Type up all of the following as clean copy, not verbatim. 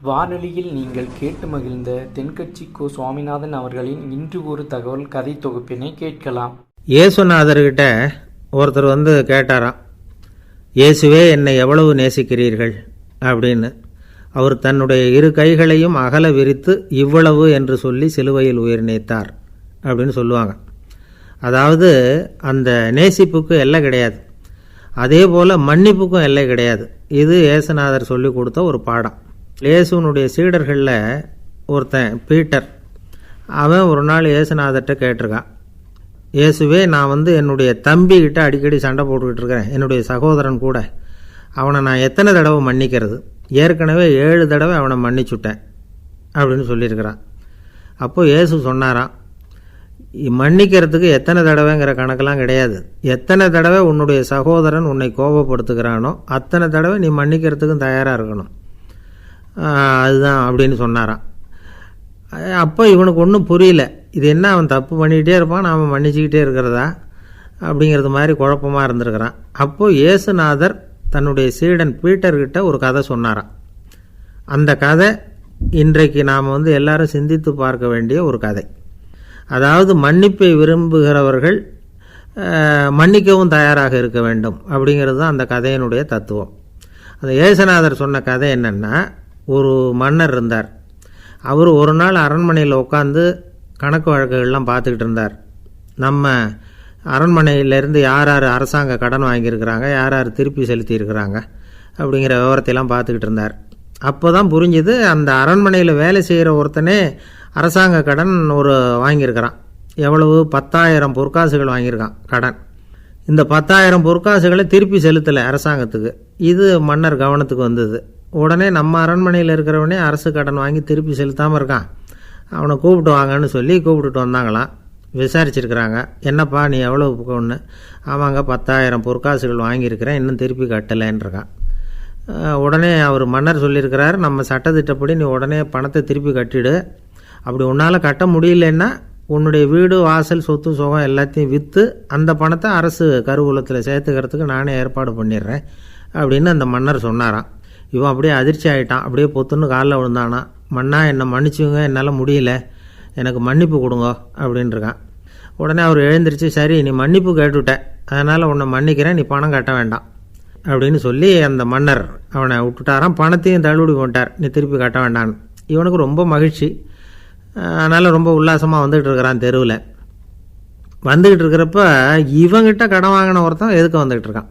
வானொலியில் நீங்கள் கேட்டு மகிழ்ந்த தென்கட்சி கோ. சுவாமிநாதன் அவர்களின் இன்று ஒரு தகவல் கதை தொகுப்பினை கேட்கலாம். இயேசுநாதர்கிட்ட ஒருத்தர் கேட்டாராம், இயேசுவே என்னை எவ்வளவு நேசிக்கிறீர்கள் அப்படின்னு. அவர் தன்னுடைய இரு கைகளையும் அகல விரித்து இவ்வளவு என்று சொல்லி சிலுவையில் உயிர் நீத்தார் அப்படின்னு சொல்லுவாங்க. அதாவது அந்த நேசிப்புக்கு எல்லை கிடையாது, அதே போல் மன்னிப்புக்கும் எல்லை கிடையாது. இது இயேசுநாதர் சொல்லி கொடுத்த ஒரு பாடம். இயேசுனுடைய சீடர்களில் ஒருத்தன் பீட்டர், அவன் ஒரு நாள் இயேசுநாதர்கிட்ட கேட்டிருக்கான், இயேசுவே நான் என்னுடைய தம்பிக்கிட்ட அடிக்கடி சண்டை போட்டுக்கிட்டு இருக்கிறேன், என்னுடைய சகோதரன் கூட. அவனை நான் எத்தனை தடவை மன்னிக்கிறது? ஏற்கனவே 7 தடவை அவனை மன்னிச்சுட்டேன் அப்படின்னு சொல்லியிருக்கிறான். அப்போது இயேசு சொன்னாராம், மன்னிக்கிறதுக்கு எத்தனை தடவைங்கிற கணக்கெல்லாம் கிடையாது. எத்தனை தடவை உன்னுடைய சகோதரன் உன்னை கோபப்படுத்துகிறானோ அத்தனை தடவை நீ மன்னிக்கிறதுக்கும் தயாராக இருக்கணும், அதுதான் அப்படின்னு சொன்னாராம். அப்போ இவனுக்கு ஒன்றும் புரியல, இது என்ன அவன் தப்பு பண்ணிக்கிட்டே இருப்பான், நாம் மன்னிச்சுக்கிட்டே இருக்கிறதா அப்படிங்கிறது மாதிரி குழப்பமாக இருந்திருக்கிறான். அப்போது இயேசுநாதர் தன்னுடைய சீடன் பீட்டர்கிட்ட ஒரு கதை சொன்னாராம். அந்த கதை இன்றைக்கு நாம் எல்லாரும் சிந்தித்து பார்க்க வேண்டிய ஒரு கதை. அதாவது மன்னிப்பை விரும்புகிறவர்கள் மன்னிக்கவும் தயாராக இருக்க வேண்டும் அப்படிங்கிறது தான் அந்த கதையினுடைய தத்துவம். அந்த இயேசுநாதர் சொன்ன கதை என்னென்னா, ஒரு மன்னர் இருந்தார். அவர் ஒரு நாள் அரண்மனையில் உட்காந்து கணக்கு வழக்குகள்லாம் பார்த்துக்கிட்டு இருந்தார். நம்ம அரண்மனையிலேருந்து யார் யார் அரசாங்க கடன் வாங்கியிருக்கிறாங்க, யார் யார் திருப்பி செலுத்தியிருக்கிறாங்க அப்படிங்கிற விவரத்தையெல்லாம் பார்த்துக்கிட்டு இருந்தார். அப்போ தான் புரிஞ்சுது, அந்த அரண்மனையில் வேலை செய்கிற ஒருத்தனே அரசாங்க கடன் வாங்கியிருக்கிறான். எவ்வளவு? 10,000 பொற்காசுகள் வாங்கியிருக்கான் கடன். இந்த 10,000 பொற்காசுகளை திருப்பி செலுத்தலை அரசாங்கத்துக்கு. இது மன்னர் கவனத்துக்கு வந்தது. உடனே நம்ம அரண்மனையில் இருக்கிறவனே அரசு கடன் வாங்கி திருப்பி செலுத்தாமல் இருக்கான், அவனை கூப்பிட்டு வாங்கன்னு சொல்லி கூப்பிட்டுட்டு வந்தாங்களாம். விசாரிச்சிருக்கிறாங்க, என்னப்பா நீ எவ்வளோ ஒன்று? ஆமாங்க 10,000 பொற்காசுகள் வாங்கியிருக்கிறேன், இன்னும் திருப்பி கட்டலைன்றிருக்கான். உடனே அவர் மன்னர் சொல்லியிருக்கிறார், நம்ம சட்டத்திட்டப்படி நீ உடனே பணத்தை திருப்பி கட்டிடு. அப்படி உன்னால் கட்ட முடியலன்னா உன்னுடைய வீடு வாசல் சொத்து சுகம் எல்லாத்தையும் விற்று அந்த பணத்தை அரசு கருவூலத்தில் சேர்த்துக்கிறதுக்கு நானே ஏற்பாடு பண்ணிடுறேன் அப்படின்னு அந்த மன்னர் சொன்னாராம். இவன் அப்படியே அதிர்ச்சி ஆகிட்டான், அப்படியே பொத்துன்னு காலில் விழுந்தானா. மன்னா என்னை மன்னிச்சுங்க, என்னால் முடியல, எனக்கு மன்னிப்பு கொடுங்க அப்படின்ட்டுருக்கான். உடனே அவர் எழுந்திரிச்சு, சரி நீ மன்னிப்பு கேட்டுவிட்ட, அதனால் உன்னை மன்னிக்கிறேன், நீ பணம் கட்ட வேண்டாம் அப்படின்னு சொல்லி அந்த மன்னர் அவனை விட்டுட்டாரான். பணத்தையும் தள்ளுபடி பண்ணிட்டார், நீ திருப்பி கட்ட வேண்டான்னு. இவனுக்கு ரொம்ப மகிழ்ச்சி, அதனால் ரொம்ப உல்லாசமாக வந்துக்கிட்டு இருக்கிறான். தெருவில் வந்துக்கிட்டு இருக்கிறப்ப இவங்கிட்ட கடன் வாங்கின ஒருத்தன் எதுக்கு வந்துக்கிட்டு இருக்கான்.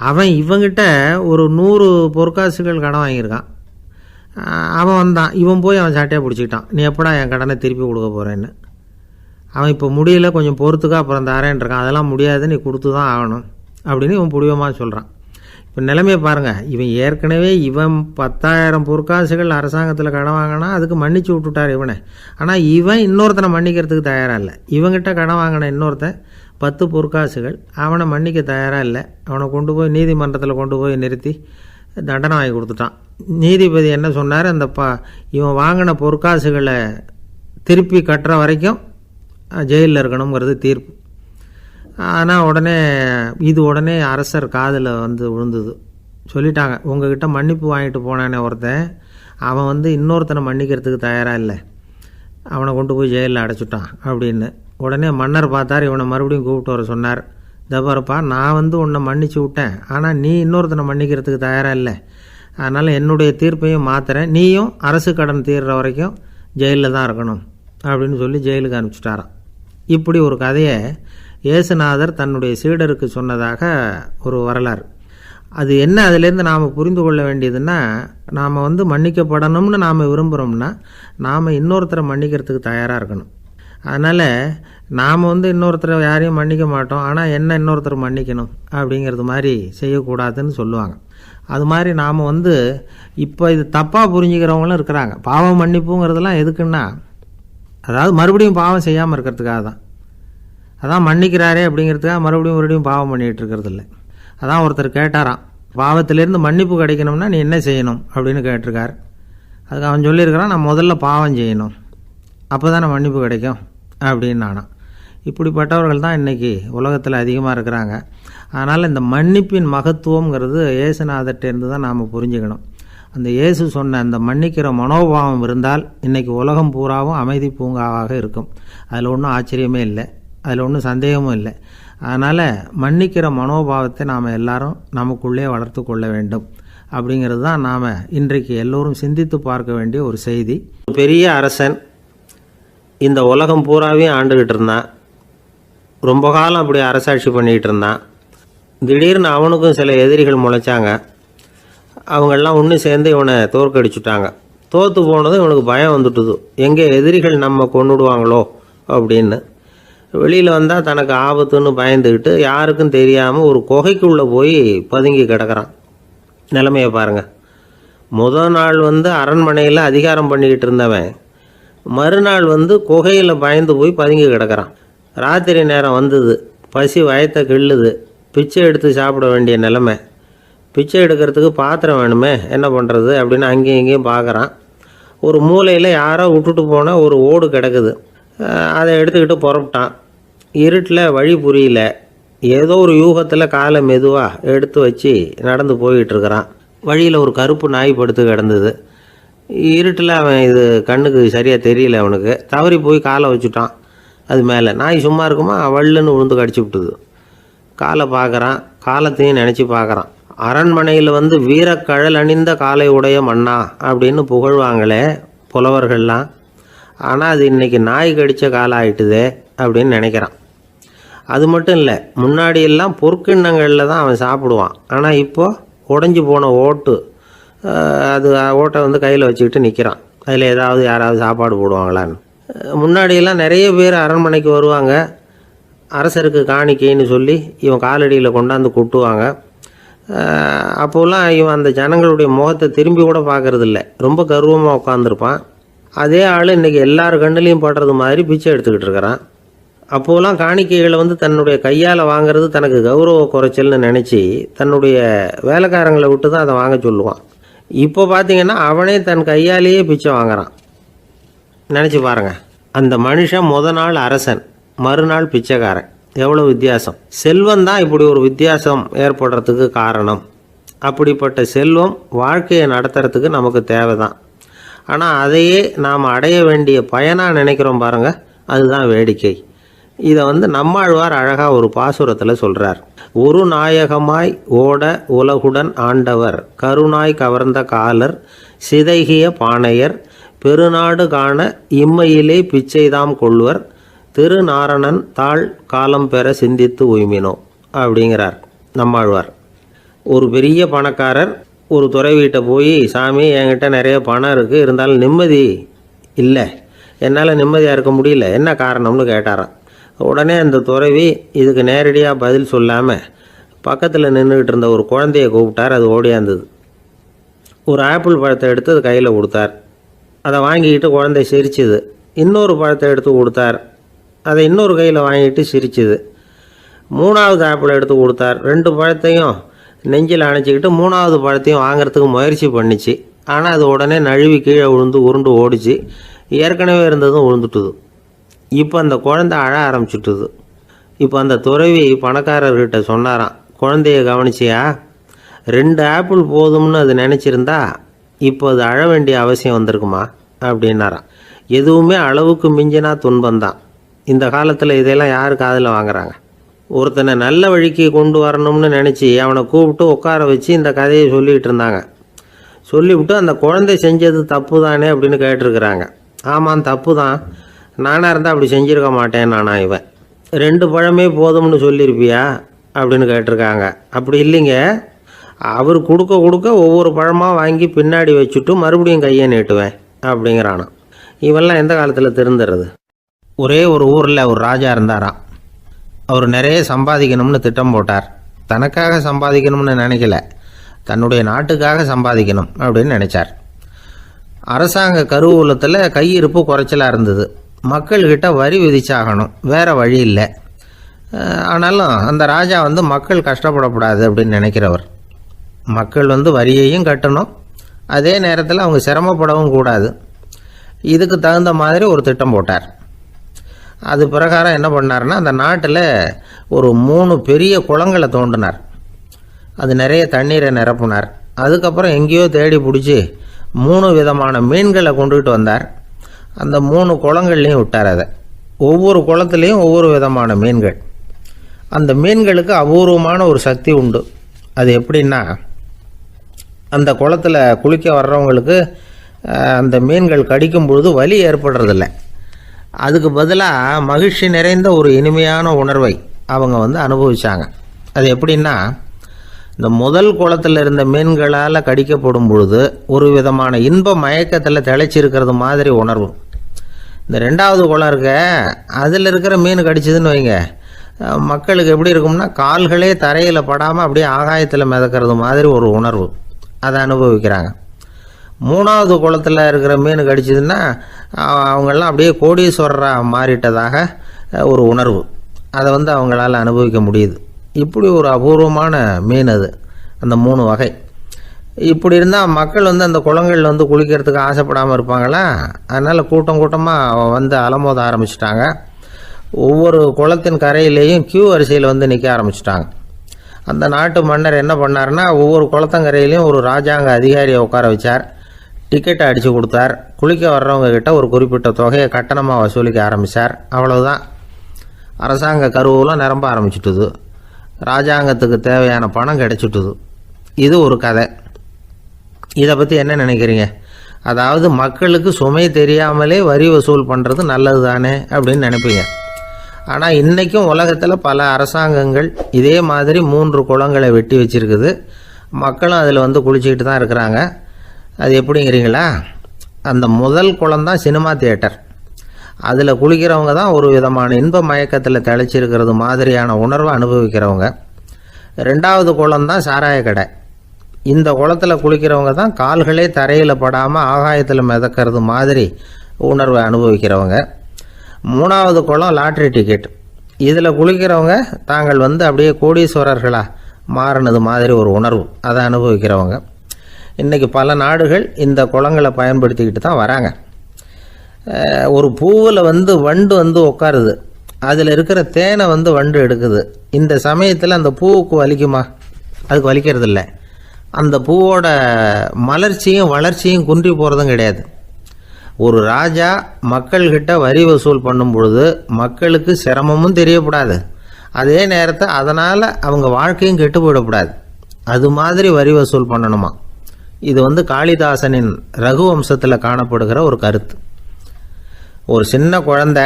அவன் இவங்கிட்ட ஒரு 100 பொற்காசுகள் கடன் வாங்கியிருக்கான். அவன் வந்தான், இவன் போய் அவன் சாட்டையாக பிடிச்சிக்கிட்டான், நீ எப்படா என் கடனை திருப்பி கொடுக்க போகிறேன்னு. அவன் இப்போ முடியல, கொஞ்சம் பொறுத்துக்கா, அப்புறம் தரேன் இருக்கான். அதெல்லாம் முடியாது, நீ கொடுத்து தான் ஆகணும் அப்படின்னு இவன் புடிவமாக சொல்கிறான். இப்போ நிலைமையை பாருங்கள், இவன் ஏற்கனவே 10,000 பொற்காசுகள் அரசாங்கத்தில் கடன் வாங்கினா அதுக்கு மன்னிச்சு விட்டுட்டார் இவனை. ஆனால் இவன் இன்னொருத்தனை மன்னிக்கிறதுக்கு தயாராக இல்லை. இவங்கிட்ட கடன் வாங்கின இன்னொருத்தன் 10 பொற்காசுகள், அவனை மன்னிக்க தயாராக இல்லை. அவனை கொண்டு போய் நீதிமன்றத்தில் கொண்டு போய் நிறுத்தி தண்டனை வாங்கி கொடுத்துட்டான். நீதிபதி என்ன சொன்னார், அந்த இவன் வாங்கின பொற்காசுகளை திருப்பி கட்டுற வரைக்கும் ஜெயிலில் இருக்கணுங்கிறது தீர்ப்பு. ஆனால் உடனே அரசர் காதில் விழுந்தது. சொல்லிட்டாங்க, உங்ககிட்ட மன்னிப்பு வாங்கிட்டு போனானே ஒருத்தன், அவன் இன்னொருத்தனை மன்னிக்கிறதுக்கு தயாராக இல்லை, அவனை கொண்டு போய் ஜெயிலில் அடைச்சிட்டான் அப்படின்னு. உடனே மன்னர் பார்த்தார், இவனை மறுபடியும் கூப்பிட்டு வர சொன்னார். தபாரப்பா, நான் உன்னை மன்னிச்சு விட்டேன், ஆனால் நீ இன்னொருத்தனை மன்னிக்கிறதுக்கு தயாராக இல்லை, அதனால் என்னுடைய தீர்ப்பையும் மாற்றுறேன், நீயும் அரசு கடன் தீர்ற வரைக்கும் ஜெயிலில் தான் இருக்கணும் அப்படின்னு சொல்லி ஜெயிலுக்கு அனுப்பிச்சிட்டாராம். இப்படி ஒரு கதையை இயேசுநாதர் தன்னுடைய சீடருக்கு சொன்னதாக ஒரு வரலாறு. அது என்ன, அதிலேருந்து நாம் புரிந்து கொள்ள வேண்டியதுன்னா, நாம் மன்னிக்கப்படணும்னு நாம் விரும்புகிறோம்னா நாம் இன்னொருத்தரை மன்னிக்கிறதுக்கு தயாராக இருக்கணும். அதனால் நாம் இன்னொருத்தரை யாரையும் மன்னிக்க மாட்டோம், ஆனால் என்ன இன்னொருத்தரை மன்னிக்கணும் அப்படிங்கிறது மாதிரி செய்யக்கூடாதுன்னு சொல்லுவாங்க. அது மாதிரி நாம் இப்போ இது தப்பாக புரிஞ்சுக்கிறவங்களும் இருக்கிறாங்க. பாவம் மன்னிப்புங்கிறதுலாம் எதுக்குன்னா, அதாவது மறுபடியும் பாவம் செய்யாமல் இருக்கிறதுக்காக தான். அதான் மன்னிக்கிறாரே அப்படிங்கிறதுக்காக மறுபடியும் பாவம் பண்ணிகிட்டு இருக்கிறது இல்லை. அதான் ஒருத்தர் கேட்டாராம், பாவத்திலேருந்து மன்னிப்பு கிடைக்கணும்னா நீ என்ன செய்யணும் அப்படின்னு கேட்டிருக்கார். அதுக்கு அவன் சொல்லியிருக்கிறான், நான் முதல்ல பாவம் செய்யணும், அப்போ தானே மன்னிப்பு கிடைக்கும் அப்படின்னு நானாம். இப்படிப்பட்டவர்கள் தான் இன்றைக்கி உலகத்தில் அதிகமாக இருக்கிறாங்க. அதனால் இந்த மன்னிப்பின் மகத்துவங்கிறது இயேசுநாதர்கிட்டேருந்து தான் நாம் புரிஞ்சுக்கணும். அந்த இயேசு சொன்ன அந்த மன்னிக்கிற மனோபாவம் இருந்தால் இன்றைக்கி உலகம் பூராவும் அமைதி பூங்காவாக இருக்கும். அதில் ஒன்றும் ஆச்சரியமே இல்லை, அதில் ஒன்றும் சந்தேகமும் இல்லை. அதனால் மன்னிக்கிற மனோபாவத்தை நாம் எல்லாரும் நமக்குள்ளே வளர்த்து கொள்ள வேண்டும். அப்படிங்கிறது தான் நாம் இன்றைக்கு எல்லோரும் சிந்தித்து பார்க்க வேண்டிய ஒரு செய்தி. பெரிய அரசன் இந்த உலகம் பூராவையும் ஆண்டுகிட்டு இருந்தான். ரொம்ப காலம் அப்படி அரசாட்சி பண்ணிகிட்டு இருந்தான். திடீர்னு அவனுக்கும் சில எதிரிகள் முளைச்சாங்க. அவங்கெல்லாம் ஒன்று சேர்ந்து இவனை தோற்கடிச்சுட்டாங்க. தோற்று போனதும் இவனுக்கு பயம் வந்துட்டுது, எங்கே எதிரிகள் நம்ம கொண்டுடுவாங்களோ அப்படின்னு. வெளியில் வந்தால் தனக்கு ஆபத்துன்னு பயந்துக்கிட்டு யாருக்கும் தெரியாமல் ஒரு குகைக்குள்ளே போய் பதுங்கி கிடக்கிறான். நிலைமையை பாருங்கள். முதல் நாள் அரண்மனையில் அதிகாரம் பண்ணிக்கிட்டு இருந்தவன் மறுநாள் குகையில் பயந்து போய் பதுங்கி கிடக்கிறான். ராத்திரி நேரம் வந்தது, பசி வயத்தை கிள்ளுது, பிச்சை எடுத்து சாப்பிட வேண்டிய நிலைமை. பிச்சை எடுக்கிறதுக்கு பாத்திரம் வேணுமே, என்ன பண்ணுறது அப்படின்னு அங்கேயும் இங்கேயும் பார்க்குறான். ஒரு மூலையில் யாரோ விட்டுட்டு போன ஒரு ஓடு கிடக்குது. அதை எடுத்துக்கிட்டு புறப்பட்டான். இருட்டில் வழி புரியல. ஏதோ ஒரு யூகத்தில் காலை மெதுவாக எடுத்து வச்சு நடந்து போயிட்டுருக்கிறான். வழியில் ஒரு கருப்பு நாய் படுத்து கிடந்தது. இருட்டில் அவன் இது கண்ணுக்கு சரியாக தெரியல. அவனுக்கு தவறி போய் காலை வச்சுட்டான் அது மேலே. நாய் சும்மா இருக்குமா, வள்ளுன்னு விழுந்து கடிச்சு விட்டுது. காலை பார்க்குறான், காலத்தையும் நினச்சி பார்க்குறான். அரண்மனையில் வீரக்கழல் அணிந்த காலை உடைய மன்னா அப்படின்னு புகழ்வாங்களே புலவர்கள்லாம். ஆனால் அது இன்றைக்கி நாய் கடித்த காலம் ஆகிட்டுதே அப்படின்னு நினைக்கிறான். அது மட்டும் இல்லை, முன்னாடியெல்லாம் பொற்கிண்ணங்களில் தான் அவன் சாப்பிடுவான். ஆனால் இப்போது உடஞ்சி போன ஓட்டு, அது ஓட்டை கையில் வச்சுக்கிட்டு நிற்கிறான். அதில் யாராவது சாப்பாடு போடுவாங்களான்னு. முன்னாடியெல்லாம் நிறைய பேர் அரண்மனைக்கு வருவாங்க. அரசருக்கு காணிக்கைன்னு சொல்லி இவன் காலடியில் கொண்டாந்து கொட்டுவாங்க. அப்போல்லாம் இவன் அந்த ஜனங்களுடைய முகத்தை திரும்பி கூட பார்க்கறதில்ல, ரொம்ப கர்வமாக உட்காந்துருப்பான். அதே ஆள் இன்றைக்கி எல்லார் கண்ணுலேயும் படுறது மாதிரி பிச்சை எடுத்துக்கிட்டு இருக்கிறான். அப்போலாம் காணிக்கைகளை தன்னுடைய கையால் வாங்கிறது தனக்கு கௌரவ குறைச்சல்னு நினச்சி தன்னுடைய வேலைக்காரங்களை விட்டு தான் அதை வாங்க சொல்லுவான். இப்போ பார்த்திங்கன்னா அவனே தன் கையாலேயே பிச்சை வாங்குறான். நினச்சி பாருங்கள், அந்த மனுஷன் நாள் அரசன், மறுநாள் பிச்சைக்காரன். எவ்வளோ வித்தியாசம்! செல்வம் தான் இப்படி ஒரு வித்தியாசம் ஏற்படுறதுக்கு காரணம். அப்படிப்பட்ட செல்வம் வாழ்க்கையை நடத்துறதுக்கு நமக்கு தேவை தான். ஆனால் அதையே நாம் அடைய வேண்டிய பயனாக நினைக்கிறோம் பாருங்கள், அதுதான் வேடிக்கை. இதை நம்மாழ்வார் அழகாக ஒரு பாசுரத்தில் சொல்கிறார். ஒரு நாயகமாய் ஓட உலகுடன் ஆண்டவர், கருணாய் கவர்ந்த காலர், சிதைகிய பானையர், பெருநாடு காண இம்மையிலே பிச்சைதாம் கொள்வர், திருநாரணன் தாழ் காலம் பெற சிந்தித்து உய்மினோ அப்படிங்கிறார் நம்மாழ்வார். ஒரு பெரிய பணக்காரர் ஒரு துறவிகிட்ட போய், சாமி என்கிட்ட நிறைய பணம் இருக்குது, இருந்தாலும் நிம்மதி இல்லை, என்னால் நிம்மதியாக இருக்க முடியல, என்ன காரணம்னு கேட்டாராம். உடனே அந்த துறவி இதுக்கு நேரடியாக பதில் சொல்லாமல் பக்கத்தில் நின்றுக்கிட்டு இருந்த ஒரு குழந்தைய கூப்பிட்டார். அது ஓடியாந்தது. ஒரு ஆப்பிள் பழத்தை எடுத்து அது கையில் கொடுத்தார். அதை வாங்கிக்கிட்டு குழந்தை சிரிச்சுது. இன்னொரு பழத்தை எடுத்து கொடுத்தார். அதை இன்னொரு கையில் வாங்கிட்டு சிரிச்சுது. மூணாவது ஆப்பிள் எடுத்து கொடுத்தார். 2 பழத்தையும் நெஞ்சில் அணைச்சிக்கிட்டு 3ஆவது பழத்தையும் வாங்கிறதுக்கு முயற்சி பண்ணிச்சு. ஆனால் அது உடனே நழுவி கீழே விழுந்து உருண்டு ஓடிச்சு. ஏற்கனவே இருந்ததும் விழுந்துட்டுது. இப்போ அந்த குழந்தை அழ ஆரம்பிச்சுட்டுது. இப்போ அந்த துறவி பணக்காரர்கிட்ட சொன்னாராம், குழந்தைய கவனிச்சியா, 2 ஆப்பிள் போதும்னு அது நினச்சிருந்தா இப்போ அது அழ வேண்டிய அவசியம் வந்திருக்குமா அப்படின்னாராம். எதுவுமே அளவுக்கு மிஞ்சினா துன்பந்தான். இந்த காலத்தில் இதெல்லாம் யார் காதில் வாங்குறாங்க? ஒருத்தனை நல்ல வழிக்கு கொண்டு வரணும்னு நினச்சி அவனை கூப்பிட்டு உட்கார வச்சு இந்த கதையை சொல்லிகிட்டு இருந்தாங்க. சொல்லிவிட்டு அந்த குழந்தை செஞ்சது தப்பு தானே அப்படின்னு கேட்டிருக்கிறாங்க. ஆமாம், தப்பு தான், நானாக இருந்தால் அப்படி செஞ்சுருக்க மாட்டேன் நானா இவன். 2 பழமே போதும்னு சொல்லியிருப்பியா அப்படின்னு கேட்டிருக்காங்க. அப்படி இல்லைங்க, அவர் கொடுக்க ஒவ்வொரு பழமாக வாங்கி பின்னாடி வச்சுட்டு மறுபடியும் கையை நீட்டுவேன் அப்படிங்கிறானா. இவெல்லாம் எந்த காலத்தில் திருந்துறது? ஒரே ஒரு ஊரில் ஒரு ராஜா இருந்தாராம். அவர் நிறைய சம்பாதிக்கணும்னு திட்டம் போட்டார். தனக்காக சம்பாதிக்கணும்னு நினைக்கல, தன்னுடைய நாட்டுக்காக சம்பாதிக்கணும் அப்படின்னு நினச்சார். அரசாங்க கருவூலத்தில் கையிருப்பு குறைச்சலாக இருந்தது. மக்கள்கிட்ட வரி விதிச்சாகணும், வேறு வழி இல்லை. ஆனாலும் அந்த ராஜா மக்கள் கஷ்டப்படக்கூடாது அப்படின்னு நினைக்கிறவர். மக்கள் வரியையும் கட்டணும், அதே நேரத்தில் அவங்க சிரமப்படவும் கூடாது. இதுக்கு தகுந்த மாதிரி ஒரு திட்டம் போட்டார். அது பிரகாரம் என்ன பண்ணார்னா, அந்த நாட்டில் ஒரு 3 பெரிய குளங்களை தோண்டினார். அது நிறைய தண்ணீரை நிரப்புனார். அதுக்கப்புறம் எங்கேயோ தேடி பிடிச்சி 3 விதமான மீன்களை கொண்டுகிட்டு வந்தார். அந்த 3 குளங்கள்லையும் விட்டார். அதை ஒவ்வொரு குளத்துலேயும் ஒவ்வொரு விதமான மீன்கள். அந்த மீன்களுக்கு அபூர்வமான ஒரு சக்தி உண்டு. அது எப்படின்னா, அந்த குளத்தில் குளிக்க வர்றவங்களுக்கு அந்த மீன்கள் கடிக்கும் பொழுது வலி ஏற்படுறதில்ல. அதுக்கு பதிலாக மகிழ்ச்சி நிறைந்த ஒரு இனிமையான உணர்வை அவங்க அனுபவித்தாங்க. அது எப்படின்னா, இந்த முதல் குளத்தில் இருந்த மீன்களால் கடிக்கப்படும் பொழுது ஒரு விதமான இன்ப மயக்கத்தில் திளைச்சிருக்கிறது மாதிரி உணர்வு. இந்த 2வது குளம் இருக்க, அதில் இருக்கிற மீன் கடிச்சதுன்னு வைங்க, மக்களுக்கு எப்படி இருக்கும்னா கால்களே தரையில் படாமல் அப்படியே ஆகாயத்தில் மிதக்கிறது மாதிரி ஒரு உணர்வு. அதை அனுபவிக்கிறாங்க. 3வது குளத்தில் இருக்கிற மீன் கடிச்சதுன்னா அவங்கெல்லாம் அப்படியே கோடீஸ்வரராக மாறிட்டதாக ஒரு உணர்வு. அதை அவங்களால அனுபவிக்க முடியுது. இப்படி ஒரு அபூர்வமான மீன் அது, அந்த 3 வகை. இப்படி இருந்தால் மக்கள் அந்த குளங்களில் குளிக்கிறதுக்கு ஆசைப்படாமல் இருப்பாங்களா? அதனால் கூட்டம் கூட்டமாக அலமோத ஆரம்பிச்சிட்டாங்க. ஒவ்வொரு குளத்தின் கரையிலேயும் கியூ வரிசையில் நிற்க ஆரம்பிச்சிட்டாங்க. அந்த நாட்டு மன்னர் என்ன பண்ணார்னா, ஒவ்வொரு குளத்தங்கரையிலையும் ஒரு ராஜாங்க அதிகாரியை உட்கார வச்சார். டிக்கெட்டை அடித்து கொடுத்தார். குளிக்க வர்றவங்க கிட்ட ஒரு குறிப்பிட்ட தொகையை கட்டணமாக வசூலிக்க ஆரம்பித்தார். அவ்வளவுதான். அரசாங்க கருவூலம் நிரம்ப ஆரம்பிச்சுட்டுது. ராஜாங்கத்துக்கு தேவையான பணம் கிடைச்சிட்டுது. இது ஒரு கதை. இதை பற்றி என்ன நினைக்கிறீங்க? அதாவது மக்களுக்கு சுமை தெரியாமலே வரி வசூல் பண்ணுறது நல்லது தானே அப்படின்னு நினைப்பீங்க. ஆனால் இன்றைக்கும் உலகத்தில் பல அரசாங்கங்கள் இதே மாதிரி 3 குளங்களை வெட்டி வச்சுருக்குது. மக்களும் அதில் குளிச்சுக்கிட்டு தான் இருக்கிறாங்க. அது எப்படிங்கிறீங்களா? அந்த முதல் குளம் தான் சினிமா தியேட்டர். அதில் குளிக்கிறவங்க தான் ஒரு விதமான இன்ப மயக்கத்தில் திளைச்சிருக்கிறது மாதிரியான உணர்வை அனுபவிக்கிறவங்க. 2வது குளம் தான் சாராய கடை. இந்த குளத்தில் குளிக்கிறவங்க தான் கால்களே தரையில் படாமல் ஆகாயத்தில் மிதக்கிறது மாதிரி உணர்வை அனுபவிக்கிறவங்க. 3வது குளம் லாட்ரி டிக்கெட். இதில் குளிக்கிறவங்க தாங்கள் அப்படியே கோடீஸ்வரர்களாக மாறினது மாதிரி ஒரு உணர்வு, அதை அனுபவிக்கிறவங்க. இன்றைக்கி பல நாடுகள் இந்த குளங்களை பயன்படுத்திக்கிட்டு தான் வராங்க. ஒரு பூவில் வண்டு உட்காருது. அதில் இருக்கிற தேனை வண்டு எடுக்குது. இந்த சமயத்தில் அந்த பூவுக்கு வலிக்குமா? அதுக்கு வலிக்கிறது இல்லை. அந்த பூவோட மலர்ச்சியும் வளர்ச்சியும் குன்றி போகிறதும் கிடையாது. ஒரு ராஜா மக்கள்கிட்ட வரி வசூல் பண்ணும் பொழுது மக்களுக்கு சிரமமும் தெரியக்கூடாது, அதே நேரத்தை அதனால் அவங்க வாழ்க்கையும் கெட்டு போயிடக்கூடாது. அது மாதிரி வரி வசூல் பண்ணணுமா. இது காளிதாசனின் ரகுவம்சத்தில் காணப்படுகிற ஒரு கருத்து. ஒரு சின்ன குழந்தை